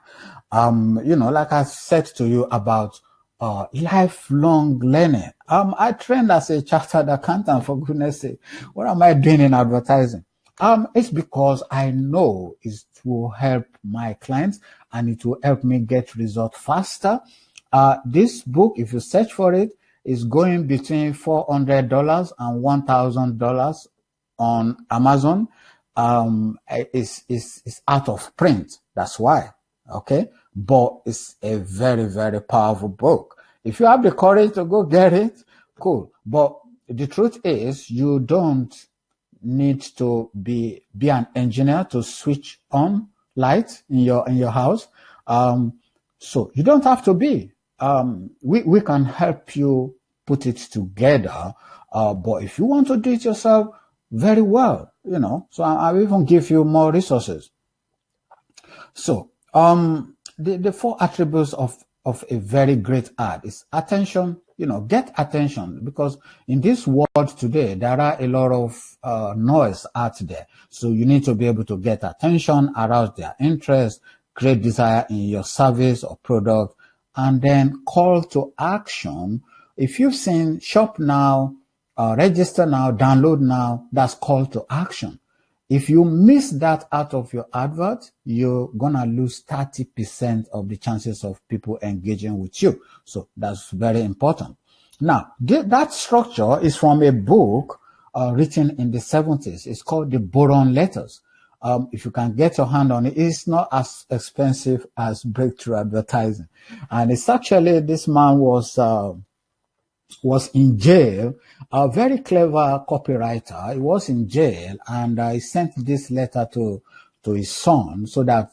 Like I said to you about lifelong learning. I trained as a chartered accountant, for goodness sake. What am I doing in advertising? It's because I know it will help my clients and it will help me get results faster. This book, if you search for it, is going between $400 and $1,000 on Amazon. It's out of print. That's why. Okay. But it's a very, very powerful book. If you have the courage to go get it, cool. But the truth is you don't need to be an engineer to switch on lights in your house. So you don't have to be. we can help you put it together. But if you want to do it yourself, very well, so I'll even give you more resources. So, the four attributes of a very great ad is attention. Get attention, because in this world today, there are a lot of noise out there. So you need to be able to get attention, arouse their interest, create desire in your service or product, and then call to action. If you've seen shop now, register now, download now, that's call to action. If you miss that out of your advert, you're gonna lose 30% of the chances of people engaging with you. So that's very important. Now, that structure is from a book written in the 70s. It's called the Boron Letters. If you can get your hand on it, it's not as expensive as breakthrough advertising. And it's actually, this man was in jail, a very clever copywriter. He was in jail, and he sent this letter to his son so that,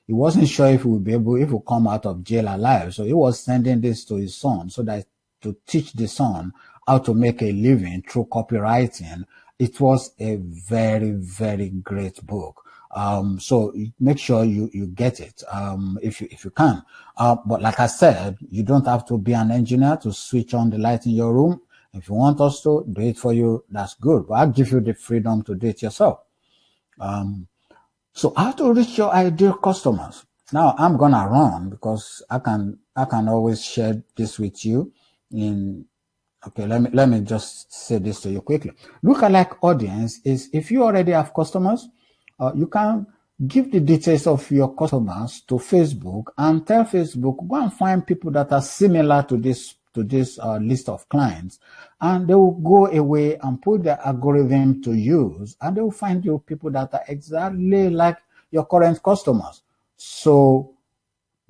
he wasn't sure if he would be able, if he would come out of jail alive. So he was sending this to his son so that to teach the son how to make a living through copywriting. It was a very, very great book. So make sure you get it, if you can. But like I said, you don't have to be an engineer to switch on the light in your room. If you want us to do it for you, that's good. But I'll give you the freedom to do it yourself. So how to reach your ideal customers. Now I'm gonna run because I can always share this with you okay, let me just say this to you quickly. Lookalike audience is, if you already have customers, you can give the details of your customers to Facebook and tell Facebook, go and find people that are similar to this list of clients, and they will go away and put their algorithm to use, and they will find you people that are exactly like your current customers. So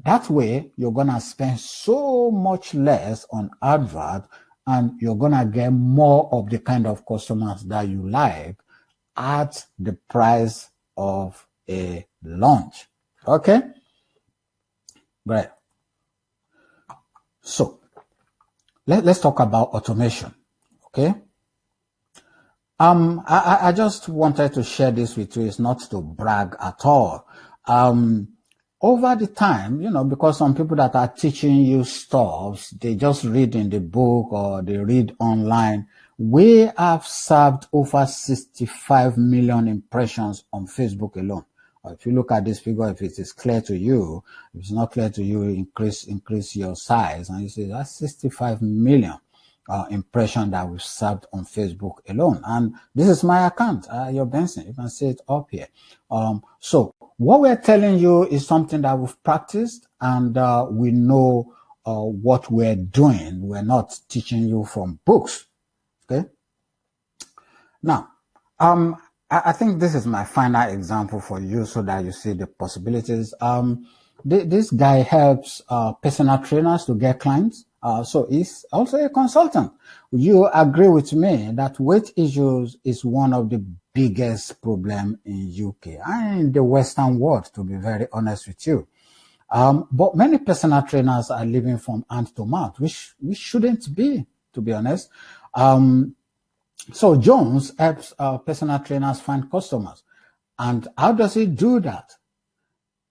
that way, you're gonna spend so much less on advert, and you're gonna get more of the kind of customers that you like at the price of a launch. Okay? Great. So let's talk about automation. Okay? I just wanted to share this with you. It's not to brag at all. Over the time, because some people that are teaching you stuff, they just read in the book or they read online. We have served over 65 million impressions on Facebook alone. If you look at this figure, if it is clear to you, if it's not clear to you, increase your size, and you say that's 65 million impression that we've served on Facebook alone. And this is my account, Ayo Benson. You can see it up here. So what we're telling you is something that we've practiced, and we know what we're doing. We're not teaching you from books. Okay. Now, I think this is my final example for you so that you see the possibilities. This guy helps personal trainers to get clients. So he's also a consultant. You agree with me that weight issues is one of the biggest problem in UK and in the Western world, to be very honest with you. But many personal trainers are living from hand to mouth, which we shouldn't be, to be honest. So Jones helps personal trainers find customers. And how does he do that?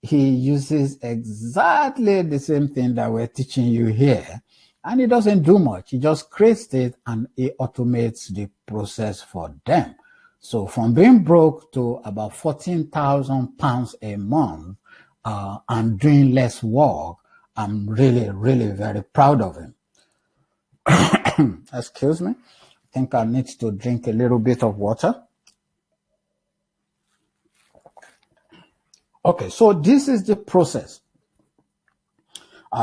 He uses exactly the same thing that we're teaching you here. And he doesn't do much. He just creates it and he automates the process for them. So from being broke to about £14,000 a month and doing less work, I'm really, really very proud of him. Excuse me. I think I need to drink a little bit of water. Okay, so this is the process.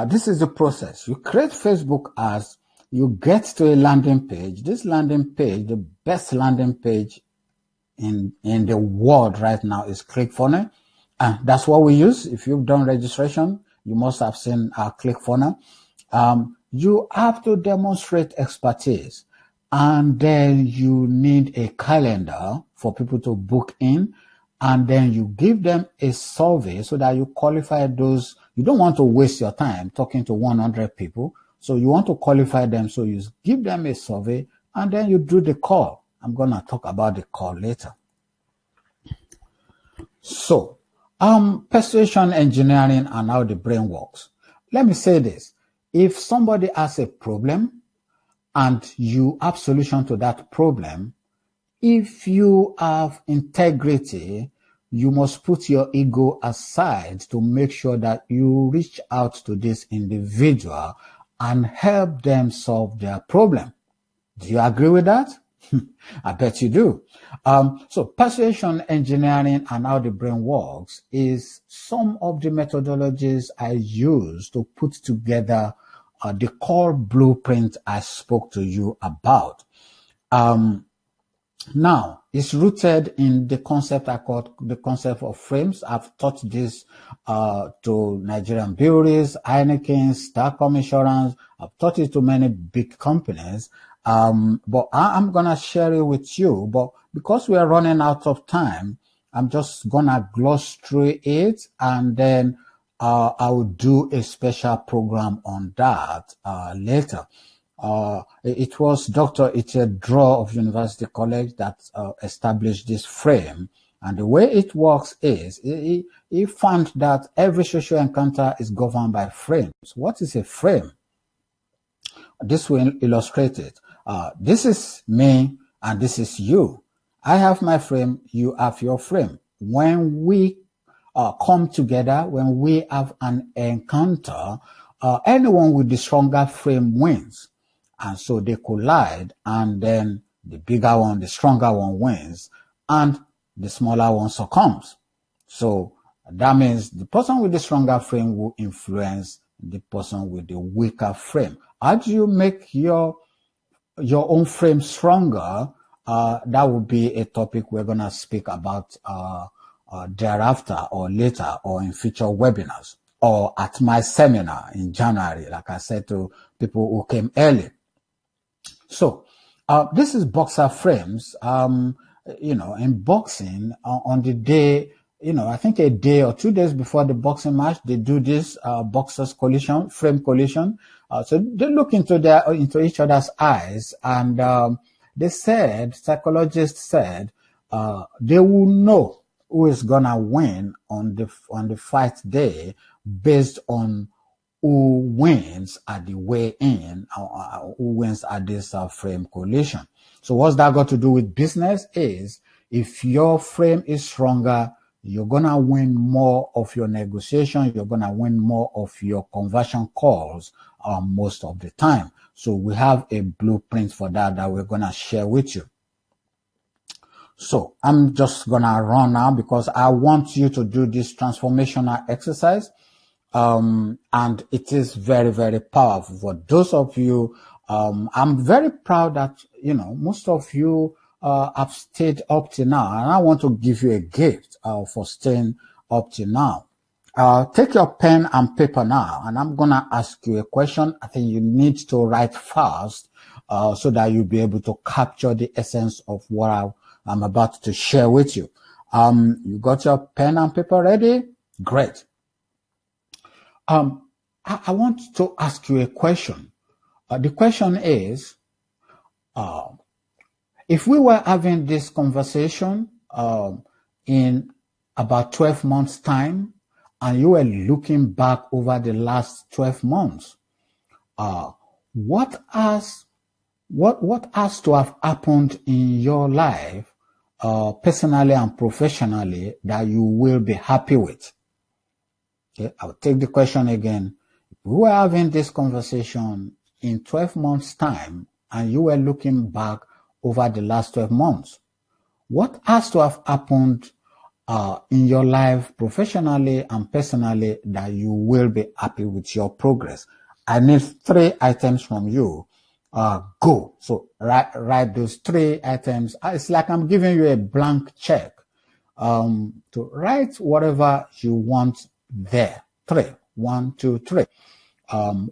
This is the process. You create Facebook ads, you get to a landing page. This landing page, the best landing page in the world right now is ClickFunnels. And that's what we use. If you've done registration, you must have seen our ClickFunnels. You have to demonstrate expertise, and then you need a calendar for people to book in. and then you give them a survey so that you qualify those. You don't want to waste your time talking to 100 people. So you want to qualify them. So you give them a survey and then you do the call. I'm going to talk about the call later. So, persuasion engineering and how the brain works. Let me say this. If somebody has a problem and you have solution to that problem, if you have integrity, you must put your ego aside to make sure that you reach out to this individual and help them solve their problem. Do you agree with that? I bet you do. So persuasion engineering and how the brain works is some of the methodologies I use to put together the core blueprint I spoke to you about. Now, it's rooted in the concept I call the concept of frames. I've taught this to Nigerian breweries, Heineken, Starcom Insurance. I've taught it to many big companies. But I'm going to share it with you. But because we are running out of time, I'm just going to gloss through it, and then I will do a special program on that later. It was Dr. Ite Draw of University College that established this frame. And the way it works is he found that every social encounter is governed by frames. What is a frame? This will illustrate it. This is me and this is you. I have my frame, you have your frame. When we come together, when we have an encounter, anyone with the stronger frame wins. And so they collide, and then the bigger one, the stronger one wins, and the smaller one succumbs. So that means the person with the stronger frame will influence the person with the weaker frame. How do you make your own frame stronger? That will be a topic we're going to speak about thereafter or later or in future webinars or at my seminar in January, like I said to people who came early. So, this is boxer frames. In boxing, on the day, I think a day or 2 days before the boxing match, they do this, boxers collision, frame collision. So they look into each other's eyes, and, psychologists said, they will know who is gonna win on the fight day based on who wins at the weigh-in, who wins at this frame collision. So what's that got to do with business is, if your frame is stronger, you're going to win more of your negotiation, you're going to win more of your conversion calls most of the time. So we have a blueprint for that we're going to share with you. So I'm just going to run now because I want you to do this transformational exercise. And it is very, very powerful. For those of you, I'm very proud that, most of you, have stayed up to now. And I want to give you a gift, for staying up to now. Take your pen and paper now, and I'm going to ask you a question. I think you need to write fast, so that you'll be able to capture the essence of what I'm about to share with you. You got your pen and paper ready? Great. I want to ask you a question. The question is, if we were having this conversation in about 12 months' time, and you were looking back over the last 12 months, what has to have happened in your life, personally and professionally, that you will be happy with? Okay, I'll take the question again. If we were having this conversation in 12 months' time, and you were looking back over the last 12 months, what has to have happened in your life, professionally and personally, that you will be happy with your progress? I need 3 items from you. Go. So write those 3 items. It's like I'm giving you a blank check to write whatever you want there. 3. 1, 2, 3.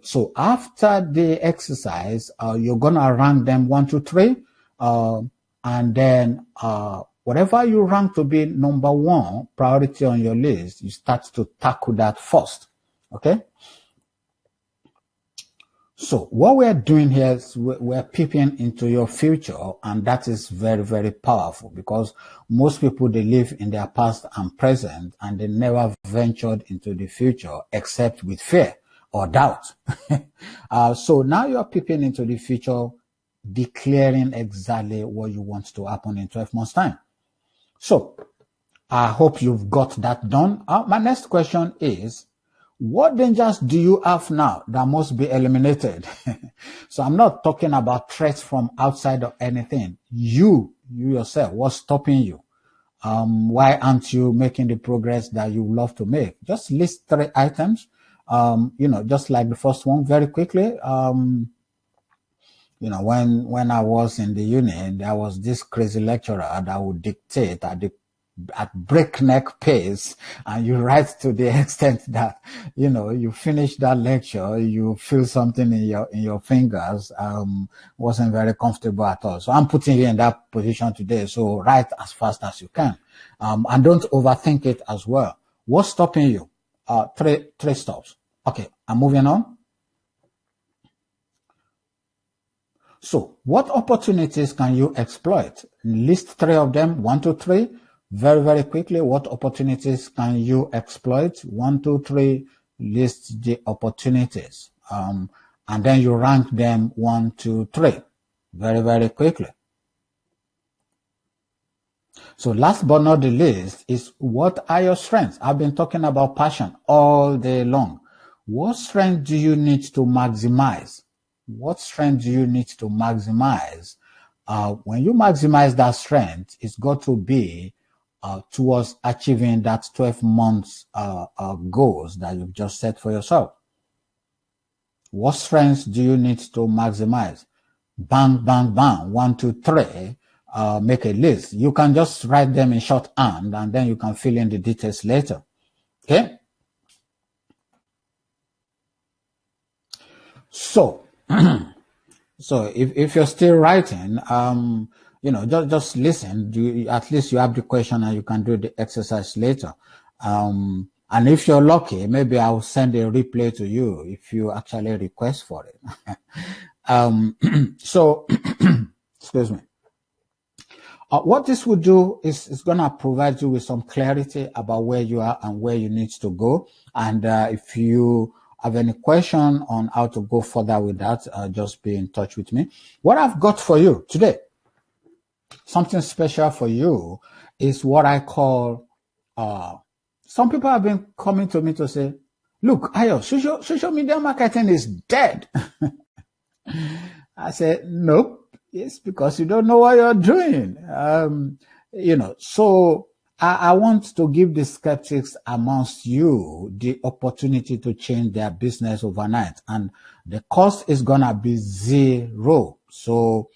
So after the exercise, you're gonna rank them 1, 2, 3, and then whatever you rank to be number one priority on your list, you start to tackle that first. Okay? So what we're doing here is we're peeping into your future, and that is very, very powerful, because most people, they live in their past and present, and they never ventured into the future except with fear or doubt. So now you're peeping into the future, declaring exactly what you want to happen in 12 months' time. So I hope you've got that done. My next question is, what dangers do you have now that must be eliminated? So I'm not talking about threats from outside or anything. You yourself, what's stopping you? Why aren't you making the progress that you love to make? Just list 3 items, just like the first one, very quickly. When I was in the uni, there was this crazy lecturer that would dictate at breakneck pace, and you write to the extent that, you finish that lecture, you feel something in your fingers, wasn't very comfortable at all. So I'm putting you in that position today. So write as fast as you can. And don't overthink it as well. What's stopping you? 3 stops. Okay, I'm moving on. So what opportunities can you exploit? List 3 of them, 1, 2, 3. Very, very quickly, what opportunities can you exploit? 1, 2, 3, list the opportunities. And then you rank them 1, 2, 3. Very, very quickly. So last but not the least is, what are your strengths? I've been talking about passion all day long. What strength do you need to maximize? What strength do you need to maximize? When you maximize that strength, it's got to be towards achieving that 12 months goals that you've just set for yourself. What strengths do you need to maximize? Bang, bang, bang, 1, 2, 3. Make a list. You can just write them in shorthand, and then you can fill in the details later. Okay? So, if you're still writing, just listen. At least you have the question and you can do the exercise later. And if you're lucky, maybe I'll send a replay to you if you actually request for it. So, excuse me. What this will do is it's going to provide you with some clarity about where you are and where you need to go. And if you have any question on how to go further with that, just be in touch with me. What I've got for you today, something special for you, is what I call, some people have been coming to me to say, look, Ayo, social media marketing is dead. I said, nope. It's because you don't know what you're doing. So I want to give the skeptics amongst you the opportunity to change their business overnight. And the cost is going to be 0. So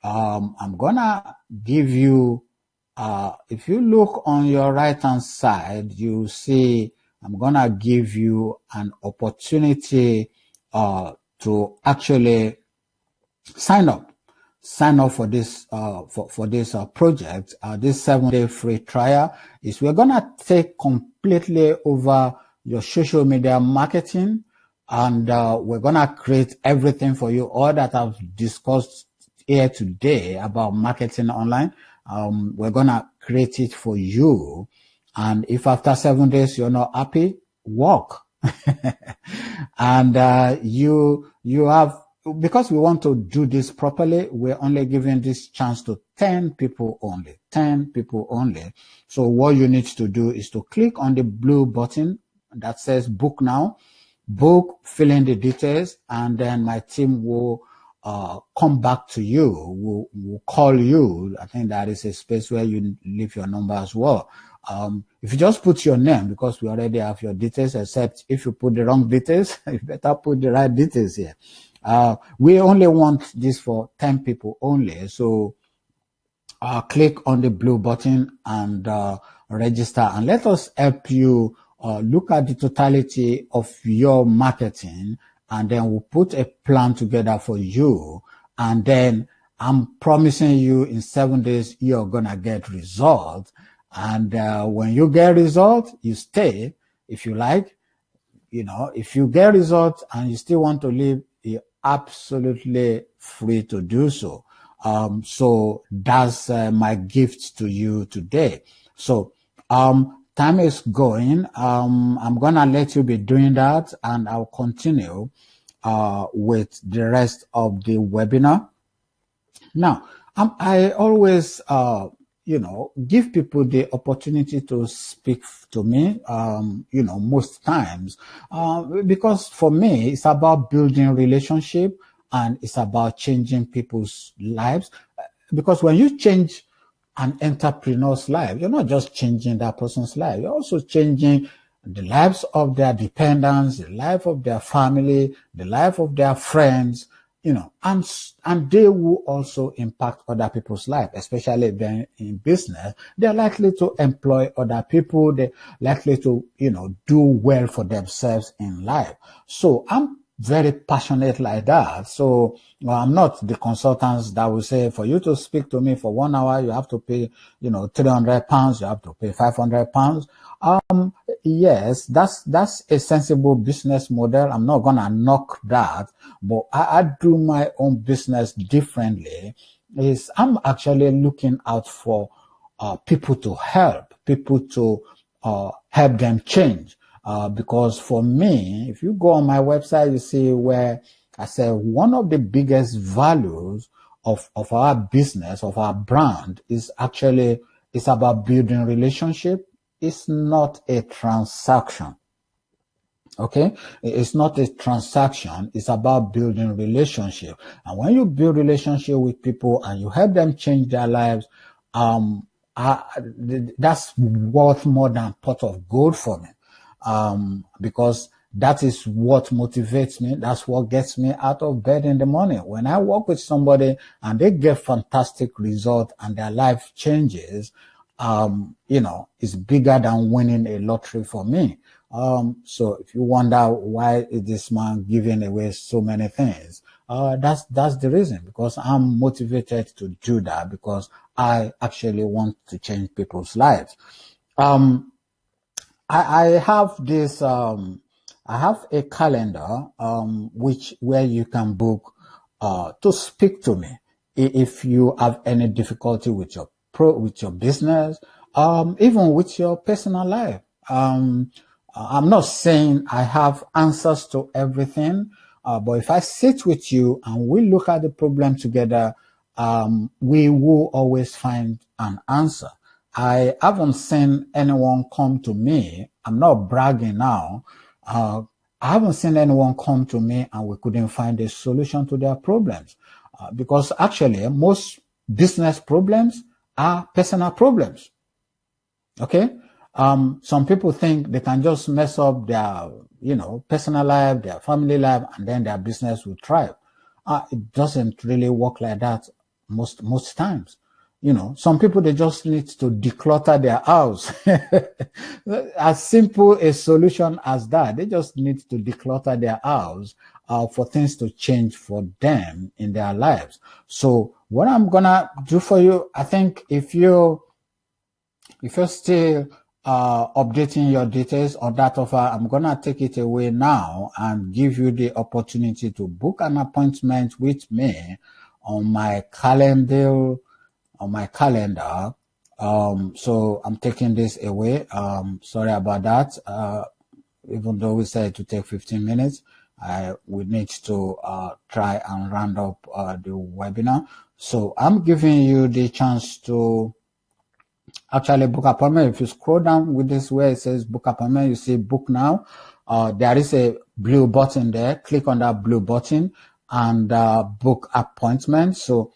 I'm going to give you, if you look on your right-hand side, you see I'm going to give you an opportunity to actually sign up for this project. This 7-day free trial is, we're gonna take completely over your social media marketing, and we're gonna create everything for you. All that I've discussed here today about marketing online, we're gonna create it for you. And if after 7 days you're not happy, walk. And you have, because we want to do this properly, we're only giving this chance to 10 people only. 10 people only. So what you need to do is to click on the blue button that says book now, book, fill in the details, and then my team will come back to you, will call you. I think that is a space where you leave your number as well. If you just put your name, because we already have your details, except if you put the wrong details, you better put the right details here. We only want this for 10 people only. So click on the blue button and register, and let us help you look at the totality of your marketing, and then we'll put a plan together for you. And then I'm promising you in 7 days, you're going to get results. And when you get results, you stay if you like. If you get results and you still want to live, you're absolutely free to do so. So that's my gift to you today. So time is going. I'm going to let you be doing that, and I'll continue with the rest of the webinar. Now, I always, give people the opportunity to speak to me, most times, because for me, it's about building relationship and it's about changing people's lives. Because when you change an entrepreneur's life, you're not just changing that person's life, you're also changing the lives of their dependents, the life of their family, the life of their friends, and they will also impact other people's life, especially then in business. They're likely to employ other people. They're likely to, do well for themselves in life. So I'm very passionate like that. So I'm not the consultants that will say, for you to speak to me for 1 hour, you have to pay, £300, you have to pay £500. Yes, that's a sensible business model. I'm not gonna knock that, but I do my own business differently. I'm actually looking out for people to help them change. Because for me, if you go on my website, you see where I say one of the biggest values of our business, of our brand, is actually, it's about building relationship. It's not a transaction. Okay? It's not a transaction. It's about building relationship. And when you build relationship with people and you help them change their lives, that's worth more than pot of gold for me. Because that is what motivates me. That's what gets me out of bed in the morning. When I work with somebody and they get fantastic result and their life changes, it's bigger than winning a lottery for me. So if you wonder why is this man giving away so many things, that's the reason, because I'm motivated to do that because I actually want to change people's lives. I have this, I have a calendar, where you can book, to speak to me if you have any difficulty with your business, even with your personal life. I'm not saying I have answers to everything, but if I sit with you and we look at the problem together, we will always find an answer. I haven't seen anyone come to me. I'm not bragging now. I haven't seen anyone come to me and we couldn't find a solution to their problems. Because actually most business problems are personal problems. Okay? Some people think they can just mess up their, personal life, their family life, and then their business will thrive. It doesn't really work like that most times. Some people, they just need to declutter their house. As simple a solution as that. They just need to declutter their house for things to change for them in their lives. So what I'm gonna do for you, I think if you're still updating your details on that offer, I'm gonna take it away now and give you the opportunity to book an appointment with me on my calendar. So I'm taking this away. Sorry about that. Even though we said to take 15 minutes, we need to try and round up the webinar. So I'm giving you the chance to actually book appointment. If you scroll down with this where it says book appointment, you see book now. There is a blue button there. Click on that blue button and book appointment. So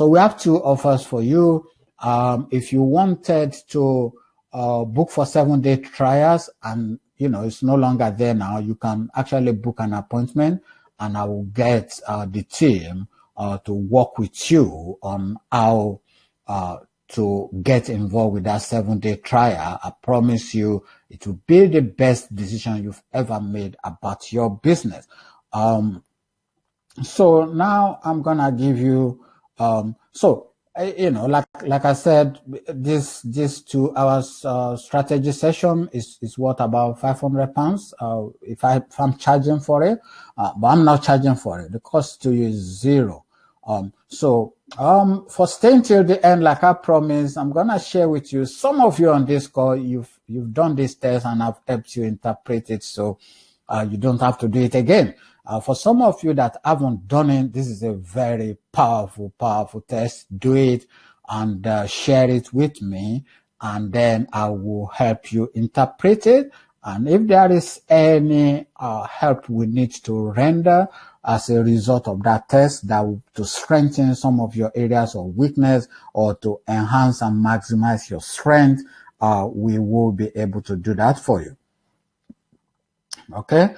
we have 2 offers for you. If you wanted to book for 7-day trials and it's no longer there now, you can actually book an appointment and I will get the team to work with you on how to get involved with that 7-day trial. I promise you it will be the best decision you've ever made about your business. So now I'm gonna give you Like I said, this 2 hours strategy session is worth about £500. If I'm charging for it, but I'm not charging for it. The cost to you is zero. For staying till the end, like I promised, I'm gonna share with you. Some of you on this call, you've done this test and I've helped you interpret it, so you don't have to do it again. For some of you that haven't done it, this is a very powerful test. Do it and share it with me, and then I will help you interpret it. And if there is any help we need to render as a result of that test, that will, to strengthen some of your areas of weakness or to enhance and maximize your strength, we will be able to do that for you. Okay.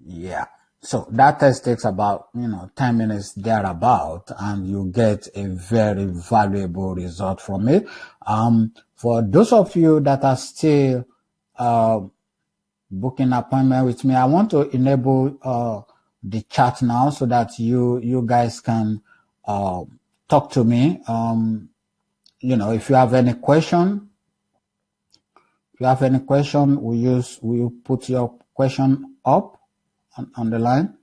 Yeah. So that test takes about, 10 minutes thereabout, and you get a very valuable result from it. For those of you that are still, booking appointment with me, I want to enable, the chat now so that you guys can, talk to me. If you have any question, will you put your question up on the line?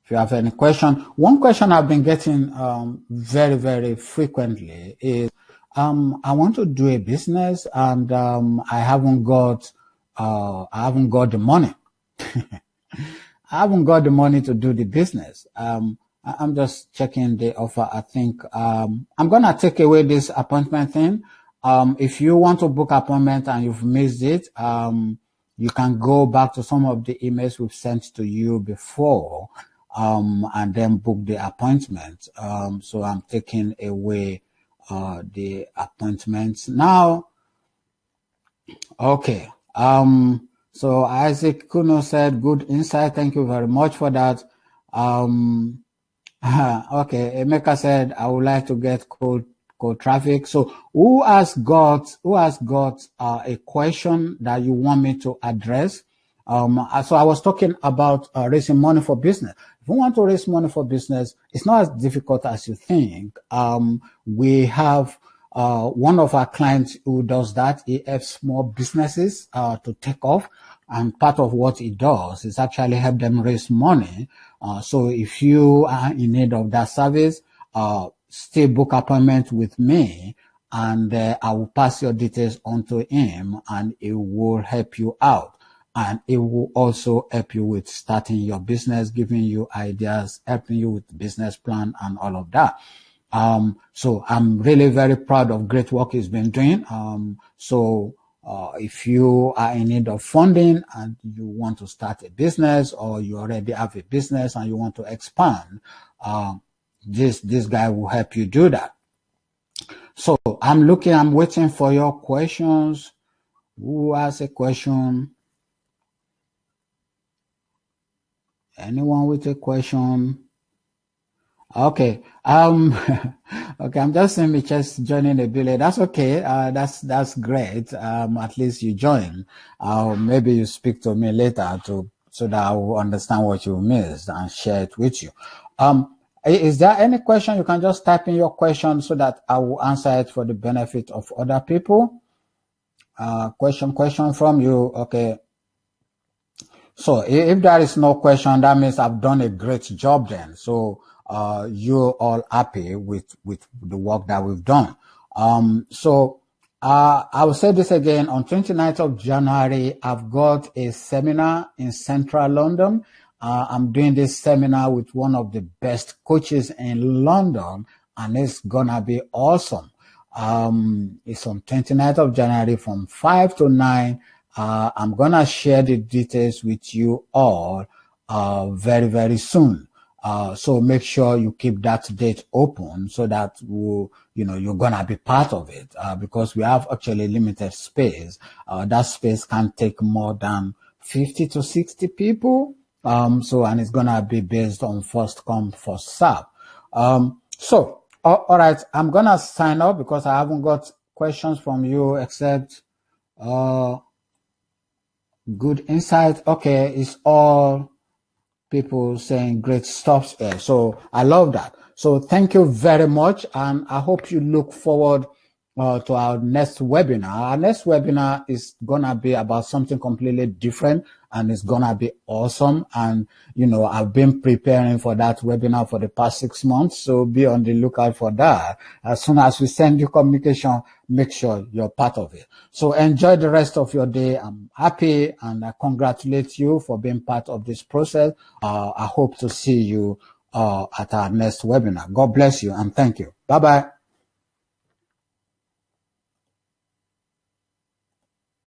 If you have any question, one question I've been getting very, very frequently is, I want to do a business and I haven't got the money. I haven't got the money to do the business. I'm just checking the offer. I think I'm gonna take away this appointment thing. If you want to book appointment and you've missed it, you can go back to some of the emails we've sent to you before, and then book the appointment. So I'm taking away the appointments now. Okay. So Isaac Kuno said, good insight. Thank you very much for that. Okay. Emeka said, I would like to get cold traffic. So who has got a question that you want me to address? So I was talking about raising money for business. If you want to raise money for business, it's not as difficult as you think. We have one of our clients who does that. He helps small businesses to take off, and part of what he does is actually help them raise money. So if you are in need of that service, still book appointment with me, and I will pass your details on to him, and it will help you out. And it will also help you with starting your business, giving you ideas, helping you with business plan and all of that. So I'm really very proud of great work he's been doing. If you are in need of funding and you want to start a business, or you already have a business and you want to expand, this guy will help you do that. So I'm waiting for your questions. Who has a question? Anyone with a question? Okay. Okay. I'm just seeing me just joining a bit. That's okay. That's great. At least you join. Maybe you speak to me later so that I will understand what you missed and share it with you. Is there any question? You can just type in your question so that I will answer it for the benefit of other people. Question from you. Okay. So if there is no question, that means I've done a great job then. So you're all happy with the work that we've done. I will say this again. On 29th of January, I've got a seminar in central London. I'm doing this seminar with one of the best coaches in London, and it's gonna be awesome. It's on 29th of January from 5 to 9. I'm gonna share the details with you all very, very soon. So make sure you keep that date open so that you're gonna be part of it, because we have actually limited space. That space can take more than 50 to 60 people. And it's gonna be based on first come, first serve. All right, I'm gonna sign up because I haven't got questions from you except good insight. Okay, it's all people saying great stuff there. So I love that. So thank you very much. And I hope you look forward to our next webinar. Our next webinar is going to be about something completely different, and it's going to be awesome. And, you know, I've been preparing for that webinar for the past 6 months. So be on the lookout for that. As soon as we send you communication, make sure you're part of it. So enjoy the rest of your day. I'm happy and I congratulate you for being part of this process. I hope to see you at our next webinar. God bless you and thank you. Bye-bye.